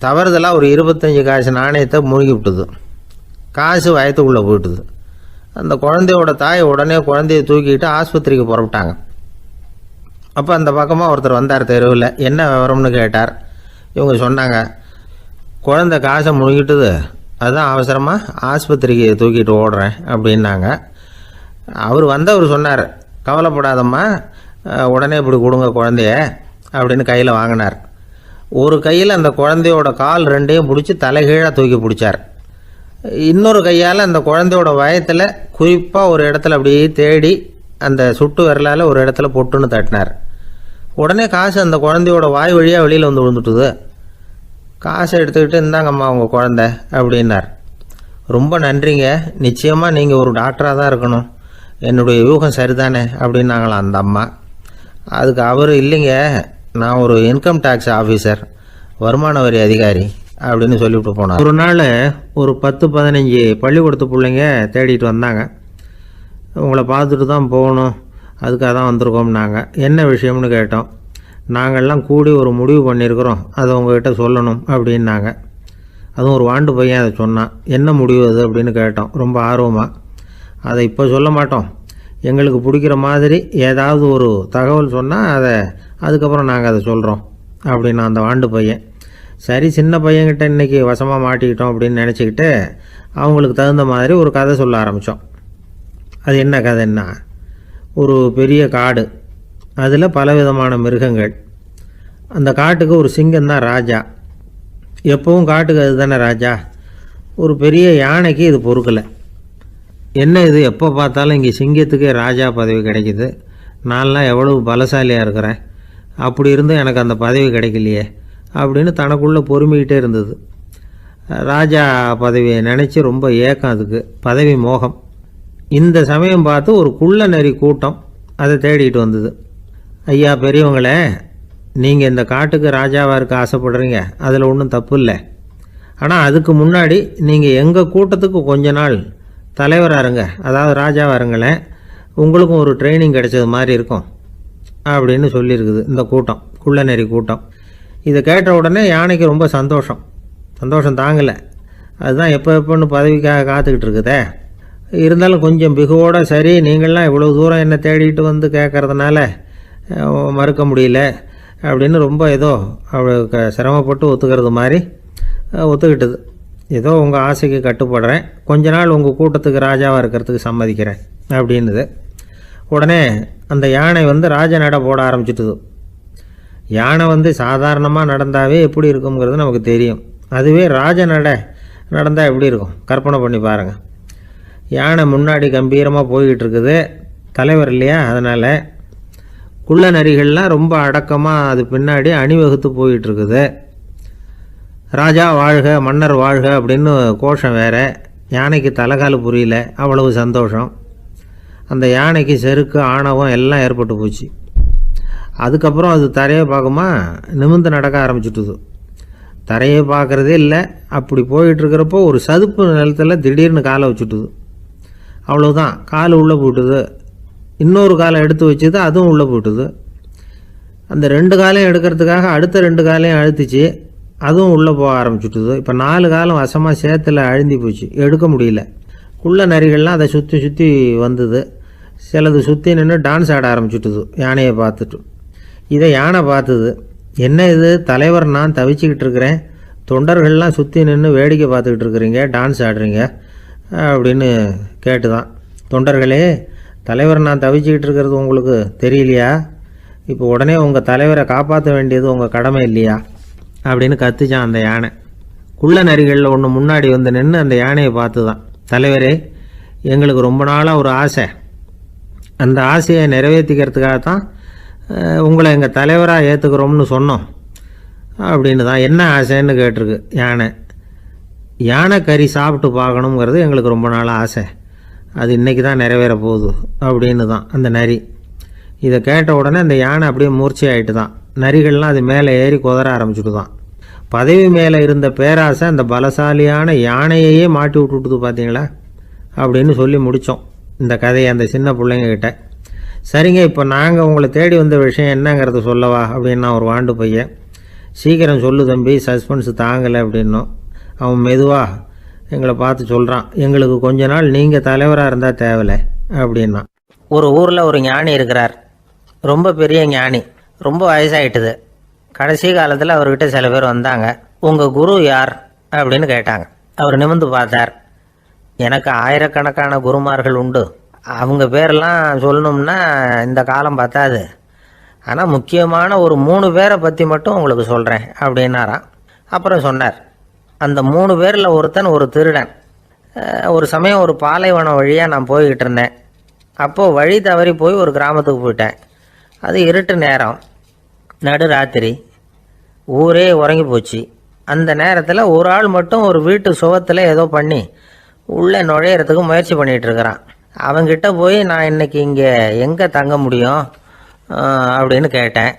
தவறுதலாக ஒரு 25 காசு நாணயத்தை மூழ்கி விட்டுது. காசு வயத்துக்குள்ளே போயிட்டுது. அந்த குழந்தையோட தாய் உடனே குழந்தைய தூக்கிட்டு ஆஸ்பத்திரிக்கு புறப்பட்டாங்க. அப்போ அந்த பக்கமாக ஒருத்தர் வந்தார் தெருவில். என்ன விவரம்னு கேட்டார். இவங்க சொன்னாங்க, குழந்தை காசை முழுகிட்டுது, அதுதான் அவசரமாக ஆஸ்பத்திரிக்கு தூக்கிட்டு ஓடுறேன் அப்படின்னாங்க. அவர் சொன்னார், கவலைப்படாதம்மா, உடனே இப்படி கொடுங்க குழந்தைய அப்படின்னு கையில் வாங்கினார். ஒரு கையில் அந்த குழந்தையோட கால் 2ஐயும் பிடிச்சி தலைகீழாக தூக்கி பிடிச்சார். இன்னொரு கையால் அந்த குழந்தையோட வயத்தில் குறிப்பாக ஒரு இடத்துல அப்படியே தேடி அந்த சுட்டு விரலால் ஒரு இடத்துல பொட்டுன்னு தட்டினார். உடனே காசு அந்த குழந்தையோட வாய் வழியாக வெளியில் விழுந்துட்டுது. காசை எடுத்துக்கிட்டு இருந்தாங்கம்மா உங்கள் குழந்தை அப்படின்னார். ரொம்ப நன்றிங்க, நிச்சயமாக நீங்கள் ஒரு டாக்டராக தான் இருக்கணும், என்னுடைய யூகம் சரிதானே அப்படின்னாங்களாம் அந்த அம்மா. அதுக்கு அவர், இல்லைங்க, நான் ஒரு இன்கம் டேக்ஸ் ஆஃபீஸர், வருமான வரி அதிகாரி அப்படின்னு சொல்லிவிட்டு போனார். ஒரு நாள் ஒரு 10-15 பள்ளிக்கூடத்து பிள்ளைங்க தேடிட்டு வந்தாங்க. உங்களை பார்த்துட்டு தான் போகணும், அதுக்காக தான் வந்திருக்கோம்னாங்க. என்ன விஷயம்னு கேட்டோம். நாங்கள்லாம் கூடி ஒரு முடிவு பண்ணியிருக்கிறோம், அதை உங்கள்கிட்ட சொல்லணும் அப்படின்னாங்க. அதுவும் ஒரு வாண்டு பையன் அதை சொன்னான். என்ன முடிவு அது அப்படின்னு கேட்டோம் ரொம்ப ஆர்வமாக. அதை இப்போ சொல்ல மாட்டோம், எங்களுக்கு பிடிக்கிற மாதிரி ஏதாவது ஒரு தகவல் சொன்னால் அதுக்கப்புறம் நாங்கள் அதை சொல்கிறோம் அப்படின்னா அந்த வாண்டு பையன். சரி, சின்ன பையன்கிட்ட இன்றைக்கி வசமாக மாட்டிக்கிட்டோம் அப்படின்னு நினச்சிக்கிட்டு அவங்களுக்கு தகுந்த மாதிரி ஒரு கதை சொல்ல ஆரம்பித்தோம். அது என்ன கதைன்னா, ஒரு பெரிய காடு, அதில் பலவிதமான மிருகங்கள். அந்த காட்டுக்கு ஒரு சிங்கம் தான் ராஜா. எப்பவும் காட்டுக்கு அது தானே ராஜா. ஒரு பெரிய யானைக்கு இது பொறுக்கலை. என்ன இது, எப்போ பார்த்தாலும் இங்கே சிங்கத்துக்கே ராஜா பதவி கிடைக்கிது, நான்லாம் எவ்வளவு பலசாலியாக இருக்கிறேன், அப்படி இருந்தும் எனக்கு அந்த பதவி கிடைக்கலையே அப்படின்னு தனக்குள்ளே பொறுமிக்கிட்டே இருந்தது. ராஜா பதவியை நினச்சி ரொம்ப ஏக்கம், அதுக்கு பதவி மோகம். இந்த சமயம் பார்த்து ஒரு குள்ள நரி கூட்டம் அதை தேடிட்டு வந்தது. ஐயா பெரியவங்களே, நீங்கள் இந்த காட்டுக்கு ராஜாவாக இருக்க ஆசைப்படுறீங்க, அதில் ஒன்றும் தப்பு இல்லை. ஆனால் அதுக்கு முன்னாடி நீங்கள் எங்கள் கூட்டத்துக்கு கொஞ்ச நாள் தலைவராக இருங்க, அதாவது ராஜாவாக இருங்களேன், உங்களுக்கும் ஒரு ட்ரைனிங் கிடைச்சது மாதிரி இருக்கும் அப்படின்னு சொல்லியிருக்குது இந்த கூட்டம், குள்ளநெறி கூட்டம். இதை கேட்ட உடனே யானைக்கு ரொம்ப சந்தோஷம் தாங்கலை. அதுதான் எப்போன்னு பதவிக்காக காத்துக்கிட்டு இருக்குதே. இருந்தாலும் கொஞ்சம் பிகுவோட, சரி நீங்கள்லாம் இவ்வளோ தூரம் என்னை தேடிட்டு வந்து கேட்குறதுனால மறுக்க முடியல அப்படின்னு ரொம்ப ஏதோ அவளுக்கு சிரமப்பட்டு ஒத்துக்கிறது மாதிரி ஒத்துக்கிட்டது. ஏதோ உங்கள் ஆசைக்கு கட்டுப்படுறேன், கொஞ்ச நாள் உங்கள் கூட்டத்துக்கு ராஜாவாக இருக்கிறதுக்கு சம்மதிக்கிறேன் அப்படின்னுது. உடனே அந்த யானை ராஜ நட போட ஆரம்பிச்சிட்டுது. யானை சாதாரணமாக நடந்தாவே எப்படி இருக்குங்கிறது நமக்கு தெரியும். அதுவே ராஜ நடந்தால் எப்படி இருக்கும் கற்பனை பண்ணி பாருங்கள். யானை முன்னாடி கம்பீரமாக போய்கிட்டு இருக்குது, தலைவர் இல்லையா, அதனால் குள்ள நரிகள்லாம் ரொம்ப அடக்கமாக அது பின்னாடி அணிவகுத்து போயிட்டுருக்குது. ராஜா வாழ்க, மன்னர் வாழ்க அப்படின்னு கோஷம் வேற. யானைக்கு தலைகால் புரியல, அவ்வளவு சந்தோஷம். அந்த யானைக்கு செருக்கு, ஆணவம் எல்லாம் ஏற்பட்டு போச்சு. அதுக்கப்புறம் அது தரையை பார்க்குமா, நிமிர்ந்து நடக்க ஆரம்பிச்சுட்டுது. தரையை பார்க்குறதே இல்லை. அப்படி போயிட்டுருக்கிறப்போ ஒரு சதுப்பு நிலத்தில் திடீர்னு காலை வச்சுட்டுது. அவ்வளோதான், கால் உள்ளே போட்டுது. இன்னொரு காலை எடுத்து வச்சுது, அதுவும் உள்ளே போட்டுது. அந்த 2 காலையும் எடுக்கிறதுக்காக அடுத்த 2 காலையும் அழுத்திச்சு, அதுவும் உள்ளே போக ஆரம்பிச்சுட்டுது. இப்போ 4 காலம் வசமாக சேத்துல அழுந்தி போச்சு, எடுக்க முடியல. குள்ள நரிகள்லாம் அதை சுற்றி வந்தது. சிலது சுற்றி நின்று டான்ஸ் ஆட ஆரம்பிச்சுட்டுது யானையை பார்த்துட்டு. இதை யானை பார்த்தது. என்ன இது தலைவர், நான் தவிச்சிக்கிட்டு இருக்கிறேன், தொண்டர்கள்லாம் சுற்றி நின்று வேடிக்கை பார்த்துக்கிட்டு இருக்கிறீங்க, டான்ஸ் ஆடுறீங்க அப்படின்னு கேட்டுதான். தொண்டர்களே, தலைவர் நான் தவிச்சிக்கிட்டு இருக்கிறது உங்களுக்கு தெரியலையா? இப்போ உடனே உங்கள் தலைவரை காப்பாற்ற வேண்டியது உங்கள் கடமை இல்லையா அப்படின்னு கத்துச்சான் அந்த யானை. குள்ள நரிகளில் ஒன்று முன்னாடி நின்று அந்த யானையை பார்த்து தான், தலைவரே எங்களுக்கு ரொம்ப நாளாக ஒரு ஆசை, அந்த ஆசையை நிறைவேற்றிக்கிறதுக்காகத்தான் உங்களை எங்கள் தலைவராக ஏற்றுக்கிறோம்னு சொன்னோம் அப்படின்னு தான். என்ன ஆசைன்னு கேட்டிருக்கு யானை. யானை கறி சாப்பிட்டு பார்க்கணுங்கிறது எங்களுக்கு ரொம்ப நாளாக ஆசை, அது இன்றைக்கி தான் நிறைவேற போகுது அப்படின்னு தான் அந்த நரி. இதை கேட்ட உடனே அந்த யானை அப்படியே மூர்ச்சி ஆகிட்டு தான். நரிகள்லாம் அது மேலே ஏறி குதற ஆரம்பிச்சுட்டு தான். பதவி மேலே இருந்த பேராசை அந்த பலசாலியான யானையையே மாட்டி விட்டுட்டுது பார்த்தீங்களா அப்படின்னு சொல்லி முடித்தோம் இந்த கதையை அந்த சின்ன பிள்ளைங்கக்கிட்ட. சரிங்க, இப்போ நாங்கள் உங்களை தேடி வந்த விஷயம் என்னங்கிறத சொல்லவா அப்படின்னா ஒரு வாண்டு பையன். சீக்கிரம் சொல்லு தம்பி, சஸ்பென்ஸ் தாங்கலை அப்படின்னோம். அவன் மெதுவாக எங்களை பார்த்து சொல்கிறான், எங்களுக்கு கொஞ்ச நாள் நீங்கள் தலைவராக இருந்தால் தேவலை அப்படின்னா. ஒரு ஊரில் ஒரு ஞானி இருக்கிறார், ரொம்ப பெரிய ஞானி, ரொம்ப வயசாகிட்டுது. கடைசி காலத்தில் அவர்கிட்ட சில பேர் வந்தாங்க, உங்கள் குரு யார் அப்படின்னு கேட்டாங்க. அவர் நிமிர்ந்து பார்த்தார். எனக்கு ஆயிரக்கணக்கான குருமார்கள் உண்டு, அவங்க பேரெல்லாம் சொல்லணும்னா இந்த காலம் பத்தாது, ஆனால் முக்கியமான ஒரு 3 பேரை பற்றி மட்டும் உங்களுக்கு சொல்கிறேன் அப்படின்னாராம். அப்புறம் சொன்னார், அந்த 3 பேரில் ஒருத்தன் ஒரு திருடன். ஒரு சமயம் ஒரு பாலைவனம் வழியாக நான் போய்கிட்டு இருந்தேன். அப்போது வழி தவறி போய் ஒரு கிராமத்துக்கு போயிட்டேன். அது இருட்டு நேரம், நடு ராத்திரி, ஊரே உறங்கி போச்சு. அந்த நேரத்தில் ஒரு ஆள் மட்டும் ஒரு வீட்டு சுவத்தில் ஏதோ பண்ணி உள்ளே நுழையிறதுக்கு முயற்சி பண்ணிகிட்டு இருக்கிறான். அவங்கிட்ட போய் நான் இன்னைக்கு இங்கே எங்கே தங்க முடியும் அப்படின்னு கேட்டேன்.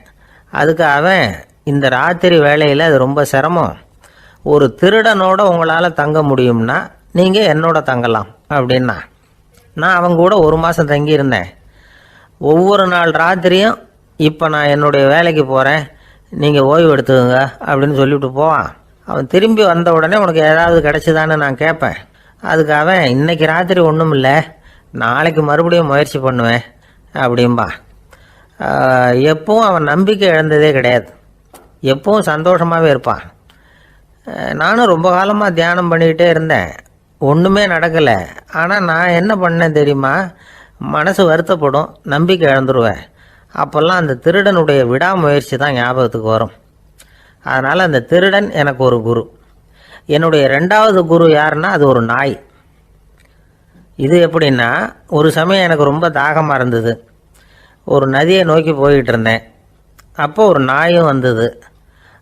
அதுக்கு அவன், இந்த ராத்திரி வேளையில் அது ரொம்ப சிரமம், ஒரு திருடனோட உங்களால் தங்க முடியும்னா நீங்கள் என்னோட தங்கலாம் அப்படின்னா. நான் அவங்க கூட 1 மாதம் தங்கியிருந்தேன். ஒவ்வொரு நாள் ராத்திரியும் இப்போ நான் என்னுடைய வேலைக்கு போகிறேன், நீங்கள் ஓய்வு எடுத்துக்கோங்க அப்படின்னு சொல்லிவிட்டு போவான். அவன் திரும்பி வந்த உடனே உனக்கு ஏதாவது கிடச்சிதான்னு நான் கேட்பேன். அதுக்கு அவன், இன்னைக்கு ராத்திரி ஒன்றும் இல்லை, நாளைக்கு மறுபடியும் முயற்சி பண்ணுவேன் அப்படின்பா. எப்பவும் அவன் நம்பிக்கை இழந்ததே கிடையாது, எப்பவும் சந்தோஷமாகவே இருப்பான். நானும் ரொம்ப காலமாக தியானம் பண்ணிக்கிட்டே இருந்தேன், ஒன்றுமே நடக்கலை. ஆனால் நான் என்ன பண்ணேன் தெரியுமா, மனசு வருத்தப்படும், நம்பிக்கை இழந்துருவேன். அப்போல்லாம் அந்த திருடனுடைய விடாமுயற்சி தான் ஞாபகத்துக்கு வரும். அதனால் அந்த திருடன் எனக்கு ஒரு குரு. என்னுடைய 2வது குரு யாருன்னா அது ஒரு நாய். இது எப்படின்னா, ஒரு சமயம் எனக்கு ரொம்ப தாகமாக இருந்தது, ஒரு நதியை நோக்கி போய்கிட்டு இருந்தேன். அப்போ ஒரு நாயும் வந்தது,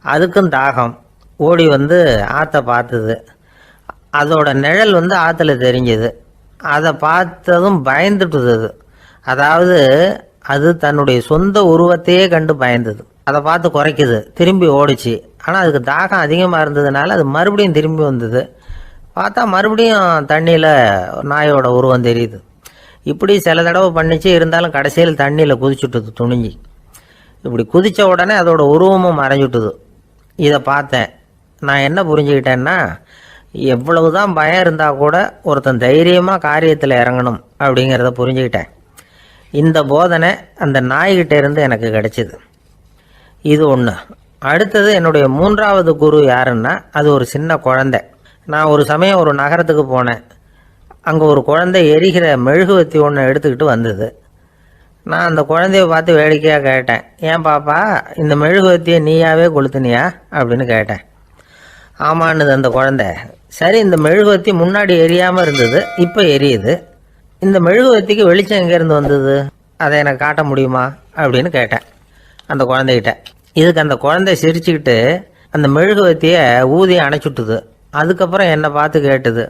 அதுக்கும் தாகம், ஓடி வந்து ஆற்றை பார்த்தது. அதோட நிழல் ஆற்றுல தெரிஞ்சுது. அதை பார்த்ததும் பயந்துட்டுது அது. அதாவது அது தன்னுடைய சொந்த உருவத்தையே கண்டு பயந்தது. அதை பார்த்து குறைக்குது, திரும்பி ஓடிச்சு. ஆனால் அதுக்கு தாகம் அதிகமாக இருந்ததுனால அது மறுபடியும் திரும்பி வந்தது. பார்த்தா மறுபடியும் தண்ணியில் நாயோட உருவம் தெரியுது. இப்படி சில தடவை பண்ணிச்சு. இருந்தாலும் கடைசியில் தண்ணியில் குதிச்சுட்டுது துணிஞ்சி. இப்படி குதித்த உடனே அதோட உருவமும் மறைஞ்சுட்டுது. இதை பார்த்தேன். நான் என்ன புரிஞ்சுக்கிட்டேன்னா, எவ்வளவு தான் பயம் இருந்தால் கூட ஒருத்தன் தைரியமாக காரியத்தில் இறங்கணும் அப்படிங்கிறத புரிஞ்சுக்கிட்டேன். இந்த போதனை அந்த நாய்கிட்ட இருந்து எனக்கு கிடைச்சிது. இது ஒன்று. அடுத்தது என்னுடைய 3வது குரு யாருன்னா, அது ஒரு சின்ன குழந்தை. நான் ஒரு சமயம் ஒரு நகரத்துக்கு போனேன். அங்கே ஒரு குழந்தை எரிகிற மெழுகுவத்தி ஒன்று எடுத்துக்கிட்டு வந்தது. நான் அந்த குழந்தைய பார்த்து வேடிக்கையாக கேட்டேன், ஏன் பாப்பா இந்த மெழுகுவத்தியை நீயாவே கொளுத்துனியா அப்படின்னு கேட்டேன். ஆமான்னுது அந்த குழந்தை. சரி, இந்த மெழுகுவத்தி முன்னாடி எரியாமல் இருந்தது, இப்போ எரியுது. இந்த மெழுகுவத்திக்கு வெளிச்சம் எங்கேருந்து வந்தது, அதை எனக்கு காட்ட முடியுமா அப்படின்னு கேட்டேன் அந்த குழந்தைகிட்ட. இதுக்கு அந்த குழந்தை சிரிச்சுக்கிட்டு அந்த மெழுகுவத்தியை ஊதி அணைச்சுட்டுது. அதுக்கப்புறம் என்னை பார்த்து கேட்டுது,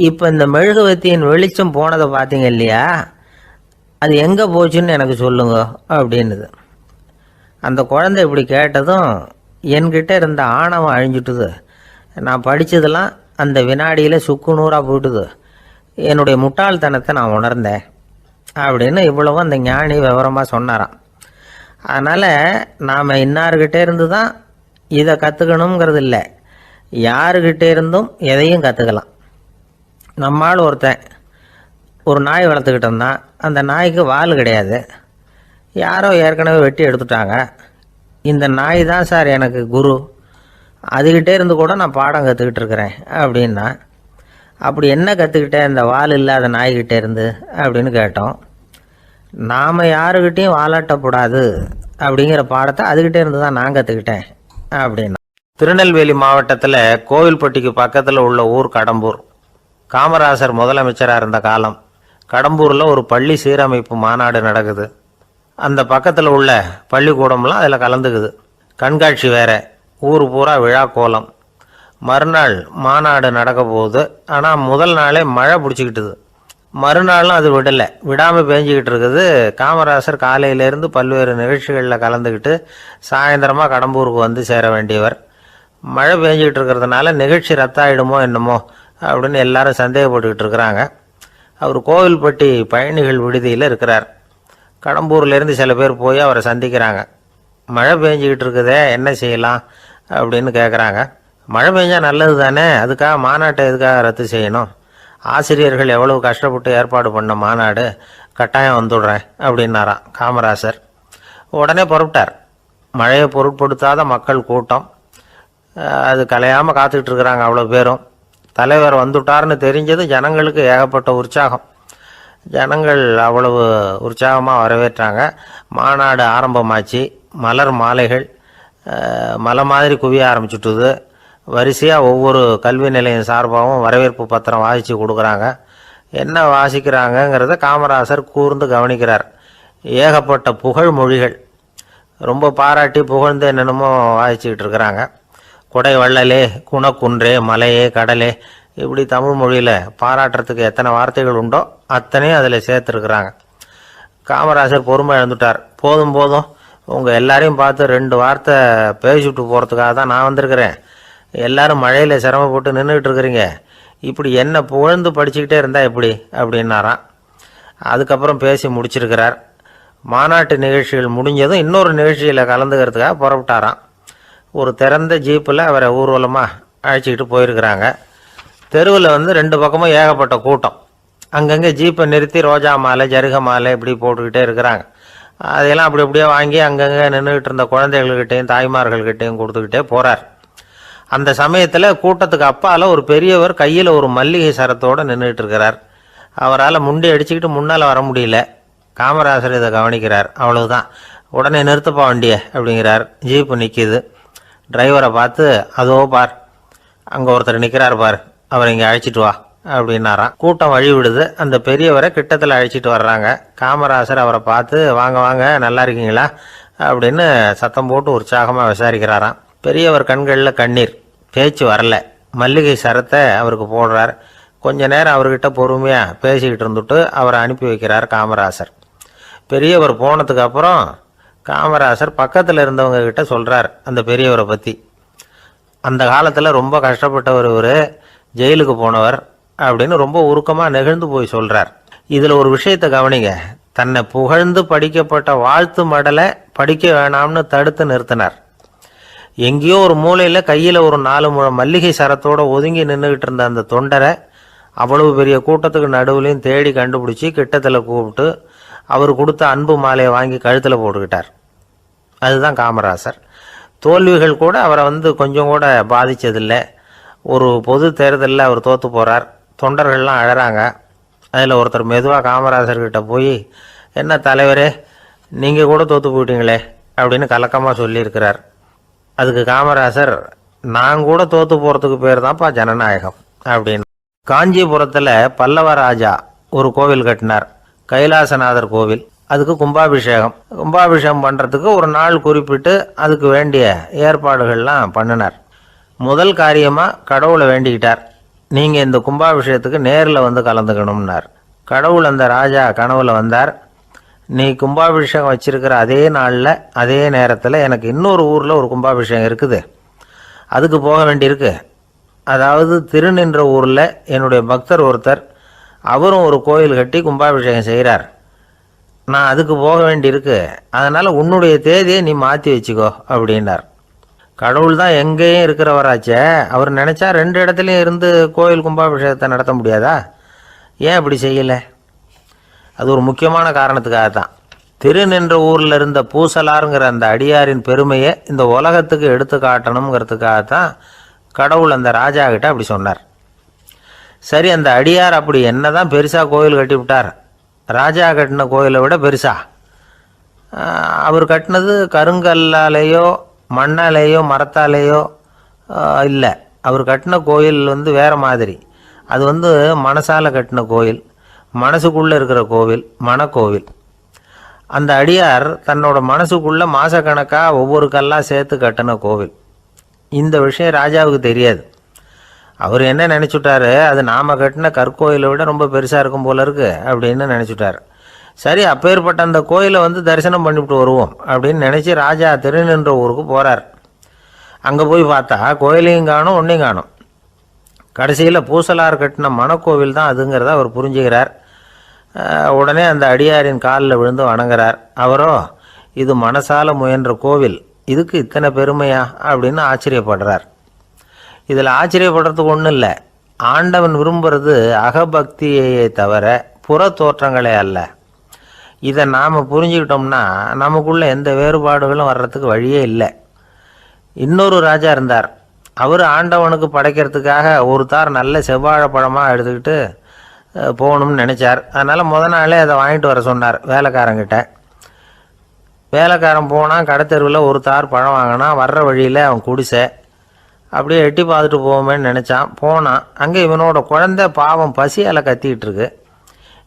இப்போ இந்த மெழுகுவத்தியின் வெளிச்சம் போனதை பார்த்தீங்க இல்லையா, அது எங்கே போச்சுன்னு எனக்கு சொல்லுங்க அப்படின்னுது. அந்த குழந்தை இப்படி கேட்டதும் என்கிட்ட இருந்த ஆணவம் அழிஞ்சுட்டுது. நான் படித்ததெல்லாம் அந்த வினாடியில் சுக்கு நூறாக போயிட்டுது. என்னுடைய முட்டாள்தனத்தை நான் உணர்ந்தேன் அப்படின்னு இவ்வளவும் அந்த ஞானி விவரமாக சொன்னாராம். அதனால் நாம் இன்னார்கிட்டே இருந்து தான் இதை கற்றுக்கணுங்கிறது இல்லை, யாருக்கிட்டே இருந்தும் எதையும் கற்றுக்கலாம். நம்மால் ஒருத்தன் ஒரு நாய் வளர்த்துக்கிட்டு இருந்தான். அந்த நாய்க்கு வால் கிடையாது. யாரோ ஏற்கனவே வெட்டி எடுத்துட்டாங்க. இந்த நாய் தான் சார் எனக்கு குரு, அதுக்கிட்டே இருந்து கூட நான் பாடம் கற்றுக்கிட்டு இருக்கிறேன் அப்படின்னா. அப்படி என்ன கற்றுக்கிட்டேன் இந்த வால் இல்லாத நாய்கிட்டே இருந்து அப்படின்னு கேட்டோம். நாம் யாருக்கிட்டையும் வாலாட்டக்கூடாது அப்படிங்கிற பாடத்தை அதுக்கிட்டே இருந்து தான் நான் கற்றுக்கிட்டேன் அப்படின்னா. திருநெல்வேலி மாவட்டத்தில் கோவில்பட்டிக்கு பக்கத்தில் உள்ள ஊர் கடம்பூர். காமராசர் முதலமைச்சராக இருந்த காலம். கடம்பூரில் ஒரு பள்ளி சீரமைப்பு மாநாடு நடக்குது. அந்த பக்கத்தில் உள்ள பள்ளிக்கூடம்லாம் அதில் கலந்துக்குது. கண்காட்சி வேற, ஊர் பூரா விழா கோலம். மறுநாள் மாநாடு நடக்க போகுது. ஆனால் முதல் நாளே மழை பிடிச்சிக்கிட்டுது. மறுநாளும் அது விடாமல் பேஞ்சிக்கிட்டு இருக்குது. காமராசர் காலையிலேருந்து பல்வேறு நிகழ்ச்சிகளில் கலந்துக்கிட்டு சாயந்தரமாக கடம்பூருக்கு வந்து சேர வேண்டியவர். மழை பேஞ்சிக்கிட்டு இருக்கிறதுனால நிகழ்ச்சி ரத்தாயிடுமோ என்னமோ அப்படின்னு எல்லாரும் சந்தேகப்பட்டுக்கிட்டு இருக்கிறாங்க. அவர் கோவில்பட்டி பயணிகள் விடுதியில் இருக்கிறார். கடம்பூர்லேருந்து சில பேர் போய் அவரை சந்திக்கிறாங்க. மழை பெஞ்சிக்கிட்டு இருக்குதே, என்ன செய்யலாம் அப்படின்னு கேட்குறாங்க. மழை பெஞ்சால் நல்லது தானே, அதுக்காக மாநாட்டை எதுக்காக ரத்து செய்யணும்? ஆசிரியர்கள் எவ்வளவு கஷ்டப்பட்டு ஏற்பாடு பண்ண மாநாடு, கட்டாயம் வந்துடுறேன் அப்படின்னாராம் காமராசர். உடனே புறப்பட்டார். மழையை பொருட்படுத்தாத மக்கள் கூட்டம். அது கலையாமல் காத்துக்கிட்டு இருக்கிறாங்க அவ்வளோ பேரும். தலைவர் வந்துட்டார்னு தெரிஞ்சது ஜனங்களுக்கு ஏகப்பட்ட உற்சாகம். ஜனங்கள் அவ்வளவு உற்சாகமாக வரவேற்றாங்க. மாநாடு ஆரம்பமாச்சு. மலர் மாலைகள் மலை மாதிரி குவிய ஆரம்பிச்சுட்டுது. வரிசையாக ஒவ்வொரு கல்வி நிலையம் சார்பாகவும் வரவேற்பு பத்திரம் வாசித்து கொடுக்குறாங்க. என்ன வாசிக்கிறாங்கங்கிறத காமராசர் கூர்ந்து கவனிக்கிறார். ஏகப்பட்ட புகழ் மொழிகள், ரொம்ப பாராட்டி புகழ்ந்து என்னென்னமோ வாசிச்சுக்கிட்டு இருக்கிறாங்க. கொடை வள்ளலே, குணக்குன்றே, மலையே, கடலே, இப்படி தமிழ் மொழியில் பாராட்டுறதுக்கு எத்தனை வார்த்தைகள் உண்டோ அத்தனையும் அதில் சேர்த்துருக்குறாங்க. காமராசர் பொறுமை இழந்துட்டார். போதும் போதும், உங்கள் எல்லாரையும் பார்த்து 2 வார்த்தை பேசிவிட்டு போகிறதுக்காக தான் நான் வந்திருக்கிறேன். எல்லாரும் மழையில் சிரமப்பட்டு நின்றுக்கிட்டு இருக்கிறீங்க, இப்படி என்ன புகழ்ந்து படிச்சுக்கிட்டே இருந்தால் எப்படி அப்படின்னாராம். அதுக்கப்புறம் பேசி முடிச்சிருக்கிறார். மாநாட்டு நிகழ்ச்சிகள் முடிஞ்சதும் இன்னொரு நிகழ்ச்சியில் கலந்துக்கிறதுக்காக புறப்பட்டாராம். ஒரு திறந்த ஜீப்பில் அவரை ஊர்வலமாக அழைச்சிக்கிட்டு போயிருக்கிறாங்க. தெருவில் 2 பக்கமும் ஏகப்பட்ட கூட்டம். அங்கங்கே ஜீப்பை நிறுத்தி ரோஜா மாலை, ஜருக மாலை இப்படி போட்டுக்கிட்டே இருக்கிறாங்க. அதையெல்லாம் அப்படி அப்படியே வாங்கி அங்கங்கே நின்றுக்கிட்டு இருந்த குழந்தைகள்கிட்டையும் தாய்மார்கள்கிட்டையும் கொடுத்துக்கிட்டே போகிறார். அந்த சமயத்தில் கூட்டத்துக்கு அப்பால் ஒரு பெரியவர் கையில் ஒரு மல்லிகை சரத்தோடு நின்றுட்டு இருக்கிறார். அவரால் முண்டி அடிச்சுக்கிட்டு முன்னால் வர முடியல. காமராசர் இதை கவனிக்கிறார். அவ்வளவுதான், உடனே நிறுத்தப்பா வண்டியை அப்படிங்கிறார். ஜீப்பு நிற்கிது. டிரைவரை பார்த்து, அதோ பார், அங்கே ஒருத்தர் நிற்கிறார் பார், அவரை இங்கே அழைச்சிட்டு வா அப்படின்னாராம். கூட்டம் வழி விடுது. அந்த பெரியவரை கிட்டத்தில் அழைச்சிட்டு வர்றாங்க. காமராசர் அவரை பார்த்து, வாங்க வாங்க, நல்லா இருக்கீங்களா அப்படின்னு சத்தம் போட்டு உற்சாகமாக விசாரிக்கிறாராம். பெரியவர் கண்களில் கண்ணீர், பேச்சு வரல. மல்லிகை சரத்தை அவருக்கு போடுறார். கொஞ்ச நேரம் அவர்கிட்ட பொறுமையாக பேசிக்கிட்டு இருந்துட்டு அவரை அனுப்பி வைக்கிறார் காமராசர். பெரியவர் போனதுக்கு அப்புறம் காமராசர் பக்கத்தில் இருந்தவங்க கிட்ட சொல்கிறார் அந்த பெரியவரை பற்றி. அந்த காலத்தில் ரொம்ப கஷ்டப்பட்டவர் இவர், ஜெயிலுக்கு போனவர் அப்படின்னு ரொம்ப உருக்கமாக நெகிழ்ந்து போய் சொல்கிறார். இதில் ஒரு விஷயத்தை கவனிங்க. தன்னை புகழ்ந்து படிக்கப்பட்ட வாழ்த்து மடலை படிக்க வேணாம்னு தடுத்து நிறுத்தினார். எங்கேயோ ஒரு மூலையில் கையில் ஒரு 4 முழம் மல்லிகை சரத்தோடு ஒதுங்கி நின்றுக்கிட்டு இருந்த அந்த தொண்டரை அவ்வளவு பெரிய கூட்டத்துக்கு நடுவுலையும் தேடி கண்டுபிடிச்சி கிட்டத்தில் கூப்பிட்டு அவர் கொடுத்த அன்பு மாலையை வாங்கி கழுத்தில் போட்டுக்கிட்டார். அதுதான் காமராசர். தோல்விகள் கூட அவரை கொஞ்சம் கூட பாதித்ததில்லை. ஒரு பொது தேர்தலில் அவர் தோற்று போகிறார், தொண்டர்கள்லாம் அழறாங்க. அதில் ஒருத்தர் மெதுவாக காமராசர்கிட்ட போய், என்ன தலைவரே, நீங்கள் கூட தோற்று போயிட்டீங்களே அப்படின்னு கலக்கமாக சொல்லியிருக்கிறார். அதுக்கு காமராசர், நான் கூட தோற்று போகிறதுக்கு பேர் தான்ப்பா ஜனநாயகம் அப்படின்னு. காஞ்சிபுரத்தில் பல்லவ ராஜா ஒரு கோவில் கட்டினார், கைலாசநாதர் கோவில். அதுக்கு கும்பாபிஷேகம் பண்ணுறதுக்கு ஒரு நாள் குறிப்பிட்டு அதுக்கு வேண்டிய ஏற்பாடுகள்லாம் பண்ணினார். முதல் காரியமாக கடவுளை வேண்டிக்கிட்டார், நீங்கள் இந்த கும்பாபிஷேகத்துக்கு நேரில் கலந்துக்கணும்னார். கடவுள் அந்த ராஜா கனவுல வந்தார். நீ கும்பாபிஷேகம் வச்சிருக்கிற அதே நாளில் அதே நேரத்தில் எனக்கு இன்னொரு ஊரில் ஒரு கும்பாபிஷேகம் இருக்குது, அதுக்கு போக வேண்டியிருக்கு. அதாவது திருநின்ற ஊரில் என்னுடைய பக்தர் ஒருத்தர், அவரும் ஒரு கோயில் கட்டி கும்பாபிஷேகம் செய்கிறார், நான் அதுக்கு போக வேண்டியிருக்கு, அதனால் உன்னுடைய தேதியை நீ மாற்றி வச்சுக்கோ அப்படின்னார். கடவுள் தான் எங்கேயும் இருக்கிறவராச்சே, அவர் நினச்சா 2 இடத்துலையும் இருந்து கோயில் கும்பாபிஷேகத்தை நடத்த முடியாதா? ஏன் அப்படி செய்யலை? அது ஒரு முக்கியமான காரணத்துக்காக தான். திருநின்ற ஊரில் இருந்த பூசலாருங்கிற அந்த அடியாரின் பெருமையை இந்த உலகத்துக்கு எடுத்து காட்டணுங்கிறதுக்காகத்தான் கடவுள் அந்த ராஜா கிட்ட அப்படி சொன்னார். சரி, அந்த அடியார் அப்படி என்ன தான் பெருசாக கோயில் கட்டி விட்டார்? ராஜா கட்டின கோயிலை விட பெருசா? அவர் கட்டினது கருங்கல்லாலேயோ மண்ணாலேயோ மரத்தாலேயோ இல்லை. அவர் கட்டின கோயில் வேறு மாதிரி. அது மனசால் கட்டின கோயில், மனசுக்குள்ளே இருக்கிற கோவில், மனக்கோவில். அந்த அடியார் தன்னோட மனசுக்குள்ளே மாதக்கணக்காக ஒவ்வொரு கல்லாக சேர்த்து கட்டின கோவில். இந்த விஷயம் ராஜாவுக்கு தெரியாது. அவர் என்ன நினச்சிட்டாரு, அது நாம் கட்டின கற்கோயிலை விட ரொம்ப பெருசாக இருக்கும் போல இருக்கு அப்படின்னு நினச்சிட்டார். சரி, அப்பேற்பட்ட அந்த கோயிலை தரிசனம் பண்ணிவிட்டு வருவோம் அப்படின்னு நினச்சி ராஜா திருநின்ற ஊருக்கு போகிறார். அங்கே போய் பார்த்தா கோயிலையும் காணும், ஒன்றையும் காணும். கடைசியில் பூசலார் கட்டின மனக்கோவில் தான் அதுங்கிறத அவர் புரிஞ்சுக்கிறார். உடனே அந்த அடியாரின் காலில் விழுந்து வணங்குறார். அவரோ, இது மனசால முயன்ற கோவில், இதுக்கு இத்தனை பெருமையா அப்படின்னு ஆச்சரியப்படுறார். இதில் ஆச்சரியப்படுறதுக்கு ஒன்றும் இல்லை. ஆண்டவன் விரும்புகிறது அகபக்தியையே தவிர புற தோற்றங்களே அல்ல. இதை நாம் புரிஞ்சுக்கிட்டோம்னா நமக்குள்ளே எந்த வேறுபாடுகளும் வர்றதுக்கு வழியே இல்லை. இன்னொரு ராஜா இருந்தார். அவர் ஆண்டவனுக்கு படைக்கிறதுக்காக ஒரு தார் நல்ல செவ்வாழைப்பழமாக எடுத்துக்கிட்டு போகணும்னு நினச்சார். அதனால் முத நாளே அதை வாங்கிட்டு வர சொன்னார் வேலைக்காரங்கிட்ட. வேலைக்காரன் போனால் கடைத்தெருவில் ஒரு தார் பழம் வாங்கினா. வர்ற வழியில் அவன் குடிசை அப்படியே எட்டி பார்த்துட்டு போவோமேன்னு நினச்சான். போனான். அங்கே இவனோட குழந்தை பாவம் பசியால் கத்திக்கிட்டு இருக்கு.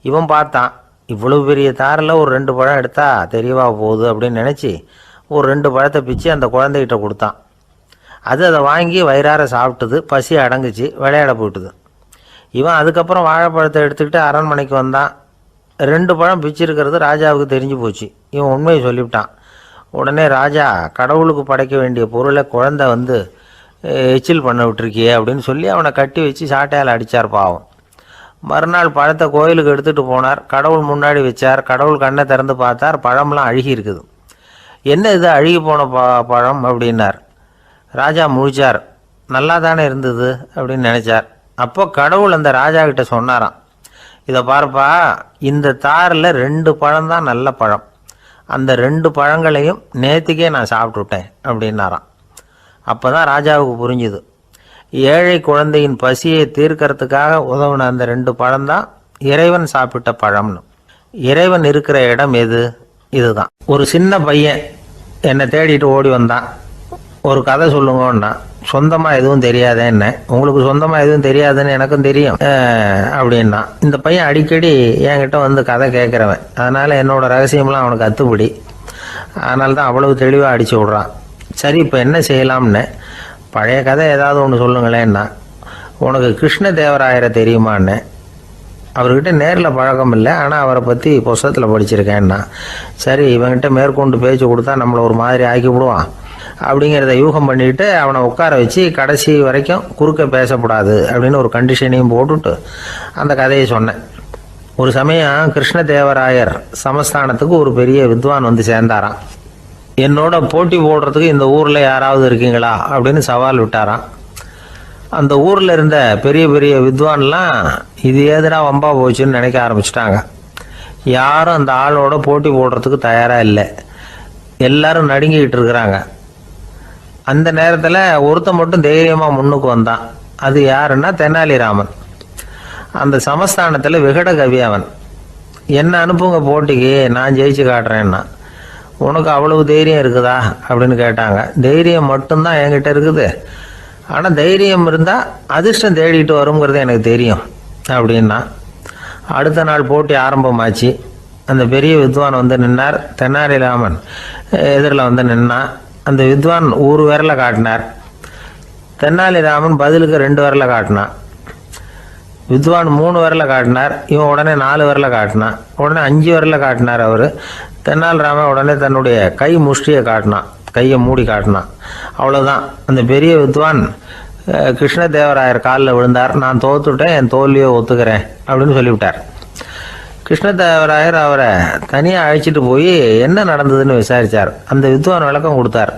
இவன் பார்த்தான், இவ்வளவு பெரிய தாரில் ஒரு 2 பழம் எடுத்தால் தெரியவா போகுது அப்படின்னு நினச்சி ஒரு 2 பழத்தை பிச்சு அந்த குழந்தைகிட்ட கொடுத்தான். அது அதை வாங்கி வயிறார சாப்பிட்டுது. பசி அடங்குச்சு, விளையாட போயிட்டுது. இவன் அதுக்கப்புறம் வாழைப்பழத்தை எடுத்துக்கிட்டு அரண்மனைக்கு வந்தான். 2 பழம் பிச்சிருக்கிறது ராஜாவுக்கு தெரிஞ்சு போச்சு. இவன் உண்மையை சொல்லிவிட்டான். உடனே ராஜா, கடவுளுக்கு படைக்க வேண்டிய பொருளை குழந்தை எச்சில் பண்ண விட்டுருக்கியே அப்படின்னு சொல்லி அவனை கட்டி வச்சு சாட்டையால் அடித்தார் பாவம். மறுநாள் பழத்தை கோயிலுக்கு எடுத்துகிட்டு போனார். கடவுள் முன்னாடி வச்சார். கடவுள் கண்ணை திறந்து பார்த்தார், பழம்லாம் அழுகி இருக்குது. என்ன இது அழுகி போன பழம் அப்படின்னார். ராஜா முழிச்சார். நல்லா தானே இருந்தது அப்படின்னு நினச்சார். அப்போ கடவுள் அந்த ராஜா கிட்ட சொன்னாராம், இதை பாருப்பா, இந்த தாரில் 2 பழம் தான் நல்ல பழம், அந்த 2 பழங்களையும் நேற்றுக்கே நான் சாப்பிட்டுட்டேன் அப்படின்னாராம். அப்போ தான் ராஜாவுக்கு புரிஞ்சுது, ஏழை குழந்தையின் பசியை தீர்க்கறதுக்காக உதவுன அந்த 2 பழம்தான் இறைவன் சாப்பிட்ட பழம்னு. இறைவன் இருக்கிற இடம் எது? இதுதான். ஒரு சின்ன பையன் என்னை தேடிட்டு ஓடி வந்தான். ஒரு கதை சொல்லுங்கன்னா, சொந்தமாக எதுவும் தெரியாத என்ன, உங்களுக்கு சொந்தமாக எதுவும் தெரியாதுன்னு எனக்கும் தெரியும் அப்படின்னா. இந்த பையன் அடிக்கடி என்கிட்ட கதை கேட்குறவன், அதனால் என்னோட ரகசியம்லாம் அவனுக்கு அத்துப்படி. அதனால தான் அவ்வளவு தெளிவாக அடித்து விட்றான். சரி, இப்போ என்ன செய்யலாம்னு, பழைய கதை ஏதாவது ஒன்று சொல்லுங்களேன்னா. உனக்கு கிருஷ்ணதேவராயரை தெரியுமான்னு. அவர்கிட்ட நேரில் பழக்கம் இல்லை, ஆனால் அவரை பற்றி புஸ்தகத்தில் படிச்சிருக்கேன்னா. சரி, இவன்கிட்ட மேற்கொண்டு பேச்சு கொடுத்தா நம்மளை ஒரு மாதிரி ஆக்கி விடுவான் அப்படிங்கிறத யூகம் பண்ணிட்டு அவனை உட்கார வச்சு கடைசி வரைக்கும் குறுக்க பேசக்கூடாது அப்படின்னு ஒரு கண்டிஷனையும் போட்டுட்டு அந்த கதையை சொன்னேன். ஒரு சமயம் கிருஷ்ணதேவராயர் சமஸ்தானத்துக்கு ஒரு பெரிய வித்வான் வந்து சேர்ந்தாராம். என்னோட போட்டி போடுறதுக்கு இந்த ஊரில் யாராவது இருக்கீங்களா அப்படின்னு சவால் விட்டாராம். அந்த ஊரில் இருந்த பெரிய பெரிய வித்வான்லாம் இது ஏதுடா வம்பா போச்சுன்னு நினைக்க ஆரம்பிச்சிட்டாங்க. யாரும் அந்த ஆளோட போட்டி போடுறதுக்கு தயாராக இல்லை. எல்லாரும் நடுங்கிக்கிட்டு இருக்கிறாங்க. அந்த நேரத்தில் ஒருத்தன் மட்டும் தைரியமாக முன்னுக்கு வந்தான். அது யாருன்னா தெனாலிராமன். அந்த சமஸ்தானத்தில் விகட கவி அவன். என்ன அனுப்புங்க போட்டிக்கு, நான் ஜெயிச்சு காட்டுறேன்னா. உனக்கு அவ்வளவு தைரியம் இருக்குதா அப்படின்னு கேட்டாங்க. தைரியம் மட்டும்தான் என்கிட்ட இருக்குது, ஆனால் தைரியம் இருந்தால் அதிர்ஷ்டம் தேடிட்டு வருங்கிறது எனக்கு தெரியும் அப்படின்னா. அடுத்த நாள் போட்டி ஆரம்பமாச்சு. அந்த பெரிய வித்வான் வந்து நின்னார். தெனாலிராமன் எதிரில் வந்து நின்னான். அந்த வித்வான் ஒரு விரலை காட்டினார். தெனாலிராமன் பதிலுக்கு 2 விரலை காட்டினான். வித்வான் 3 விரலை காட்டினார். இவன் உடனே 4 விரலை காட்டினான். உடனே 5 விரலை காட்டினார் அவர். தெனாலிராமன் உடனே தன்னுடைய கை முஷ்டியை காட்டினான், கையை மூடி காட்டினான். அவ்வளோதான். அந்த பெரிய வித்வான் கிருஷ்ணதேவராயர் காலில் விழுந்தார். நான் தோத்துட்டேன், என் தோல்வியை ஒத்துக்கிறேன் அப்படின்னு சொல்லிவிட்டார். கிருஷ்ணதேவராயர் அவரை தனியாக அழைச்சிட்டு போய் என்ன நடந்ததுன்னு விசாரித்தார். அந்த வித்வான் விளக்கம் கொடுத்தார்.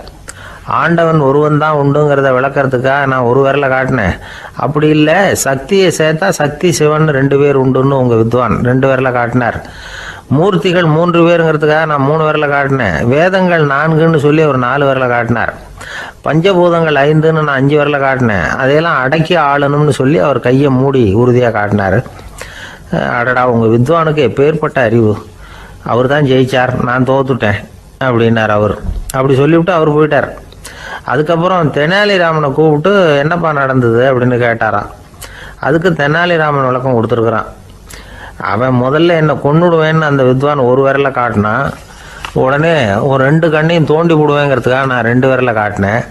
ஆண்டவன் ஒருவன் தான் உண்டுங்கிறத விளக்கிறதுக்காக நான் ஒரு விரலை காட்டினேன். அப்படி இல்லை, சக்தியை சேர்த்தா சக்தி சிவன் 2 பேர் உண்டுன்னு உங்கள் வித்வான் 2 விரலை காட்டினார். மூர்த்திகள் 3 பேருங்கிறதுக்காக நான் 3 விரலை காட்டினேன். வேதங்கள் 4ன்னு சொல்லி அவர் 4 விரலை காட்டினார். பஞ்சபூதங்கள் 5ன்னு நான் 5 விரலை காட்டினேன். அதையெல்லாம் அடக்கி ஆளணும்னு சொல்லி அவர் கையை மூடி உறுதியாக காட்டினார். அடடா, உங்கள் வித்வானுக்கு எப்பேற்பட்ட அறிவு! அவர் தான் ஜெயிச்சார், நான் தோத்துட்டேன் அப்படின்னார் அவர். அப்படி சொல்லிவிட்டு அவர் போயிட்டார். அதுக்கப்புறம் தெனாலிராமனை கூப்பிட்டு என்னப்பா நடந்தது அப்படின்னு கேட்டாராம். அதுக்கு தெனாலிராமன் விளக்கம் கொடுத்துருக்குறான். அவன் முதல்ல என்னை கொன்னுடுவேன்னு அந்த வித்வான் ஒரு விரலை காட்டினான். உடனே ஒரு 2 கண்ணையும் தோண்டி போடுவேங்கிறதுக்காக நான் 2 விரலை காட்டினேன்.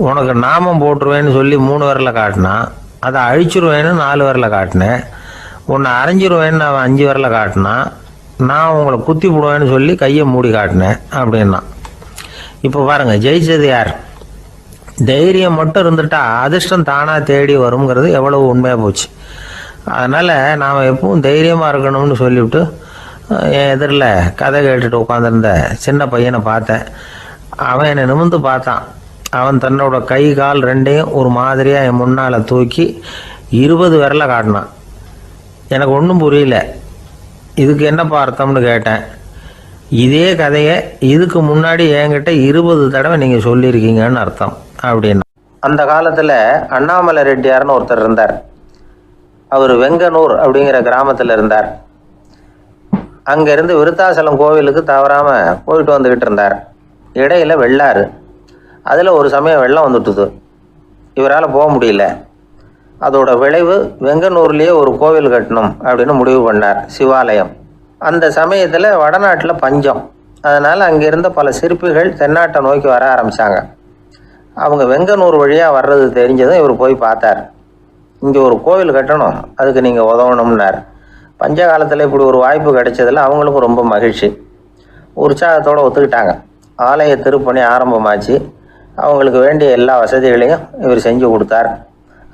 உனக்கு நாமம் போட்டுருவேன்னு சொல்லி 3 விரலை காட்டினான். அதை அழிச்சிருவேன்னு 4 விரலை காட்டினேன். உன்னை அரைஞ்சிருவேன்னு அவன் 5 விரலை காட்டினான். நான் உங்களை குத்தி போடுவேன்னு சொல்லி கையை மூடி காட்டினேன் அப்படின்னா. இப்போ பாருங்க, ஜெயிச்சது யார்? தைரியம் மட்டும் இருந்துட்டா அதிர்ஷ்டம் தானாக தேடி வருங்கிறது எவ்வளவு உண்மையாக போச்சு. அதனால் நாம் எப்பவும் தைரியமாக இருக்கணும்னு சொல்லிவிட்டு என் எதிரில் கதை கேட்டுட்டு உட்காந்துருந்த சின்ன பையனை பார்த்தேன். அவன் என்னை நிமிர்ந்து பார்த்தான். அவன் தன்னோட கை கால் 2ஐயும் ஒரு மாதிரியாக என் முன்னால் தூக்கி 20 விரலை காட்டினான். எனக்கு ஒன்றும் புரியல. இதுக்கு என்னப்பா அர்த்தம்னு கேட்டேன். இதே கதையை இதுக்கு முன்னாடி என்கிட்ட 20 தடவை நீங்கள் சொல்லியிருக்கீங்கன்னு அர்த்தம் அப்படின்னா. அந்த காலத்தில் அண்ணாமலை ரெட்டியார்னு ஒருத்தர் இருந்தார். அவர் வெங்கனூர் அப்படிங்கிற கிராமத்தில் இருந்தார். அங்கேருந்து விருத்தாசலம் கோவிலுக்கு தவறாமல் போயிட்டு வந்துக்கிட்டு இருந்தார். இடையில வெள்ளாறு. அதில் ஒரு சமயம் வெள்ளம் வந்துட்டுது. இவரால் போக முடியல. அதோட விளைவு வெங்கனூர்லேயே ஒரு கோவில் கட்டணும் அப்படின்னு முடிவு பண்ணார், சிவாலயம். அந்த சமயத்தில் வடநாட்டில் பஞ்சம். அதனால் அங்கே இருந்த பல சிற்பிகள் தென்னாட்டை நோக்கி வர ஆரம்பித்தாங்க. அவங்க வெங்கனூர் வழியாக வர்றது தெரிஞ்சதும் இவர் போய் பார்த்தார். இங்கே ஒரு கோவில் கட்டணும், அதுக்கு நீங்கள் உதவணும்னார். பஞ்ச காலத்தில் இப்படி ஒரு வாய்ப்பு கிடைச்சதில் அவங்களுக்கும் ரொம்ப மகிழ்ச்சி. உற்சாகத்தோடு ஒத்துக்கிட்டாங்க. ஆலய திருப்பணி ஆரம்பமாச்சு. அவங்களுக்கு வேண்டிய எல்லா வசதிகளையும் இவர் செஞ்சு கொடுத்தார்.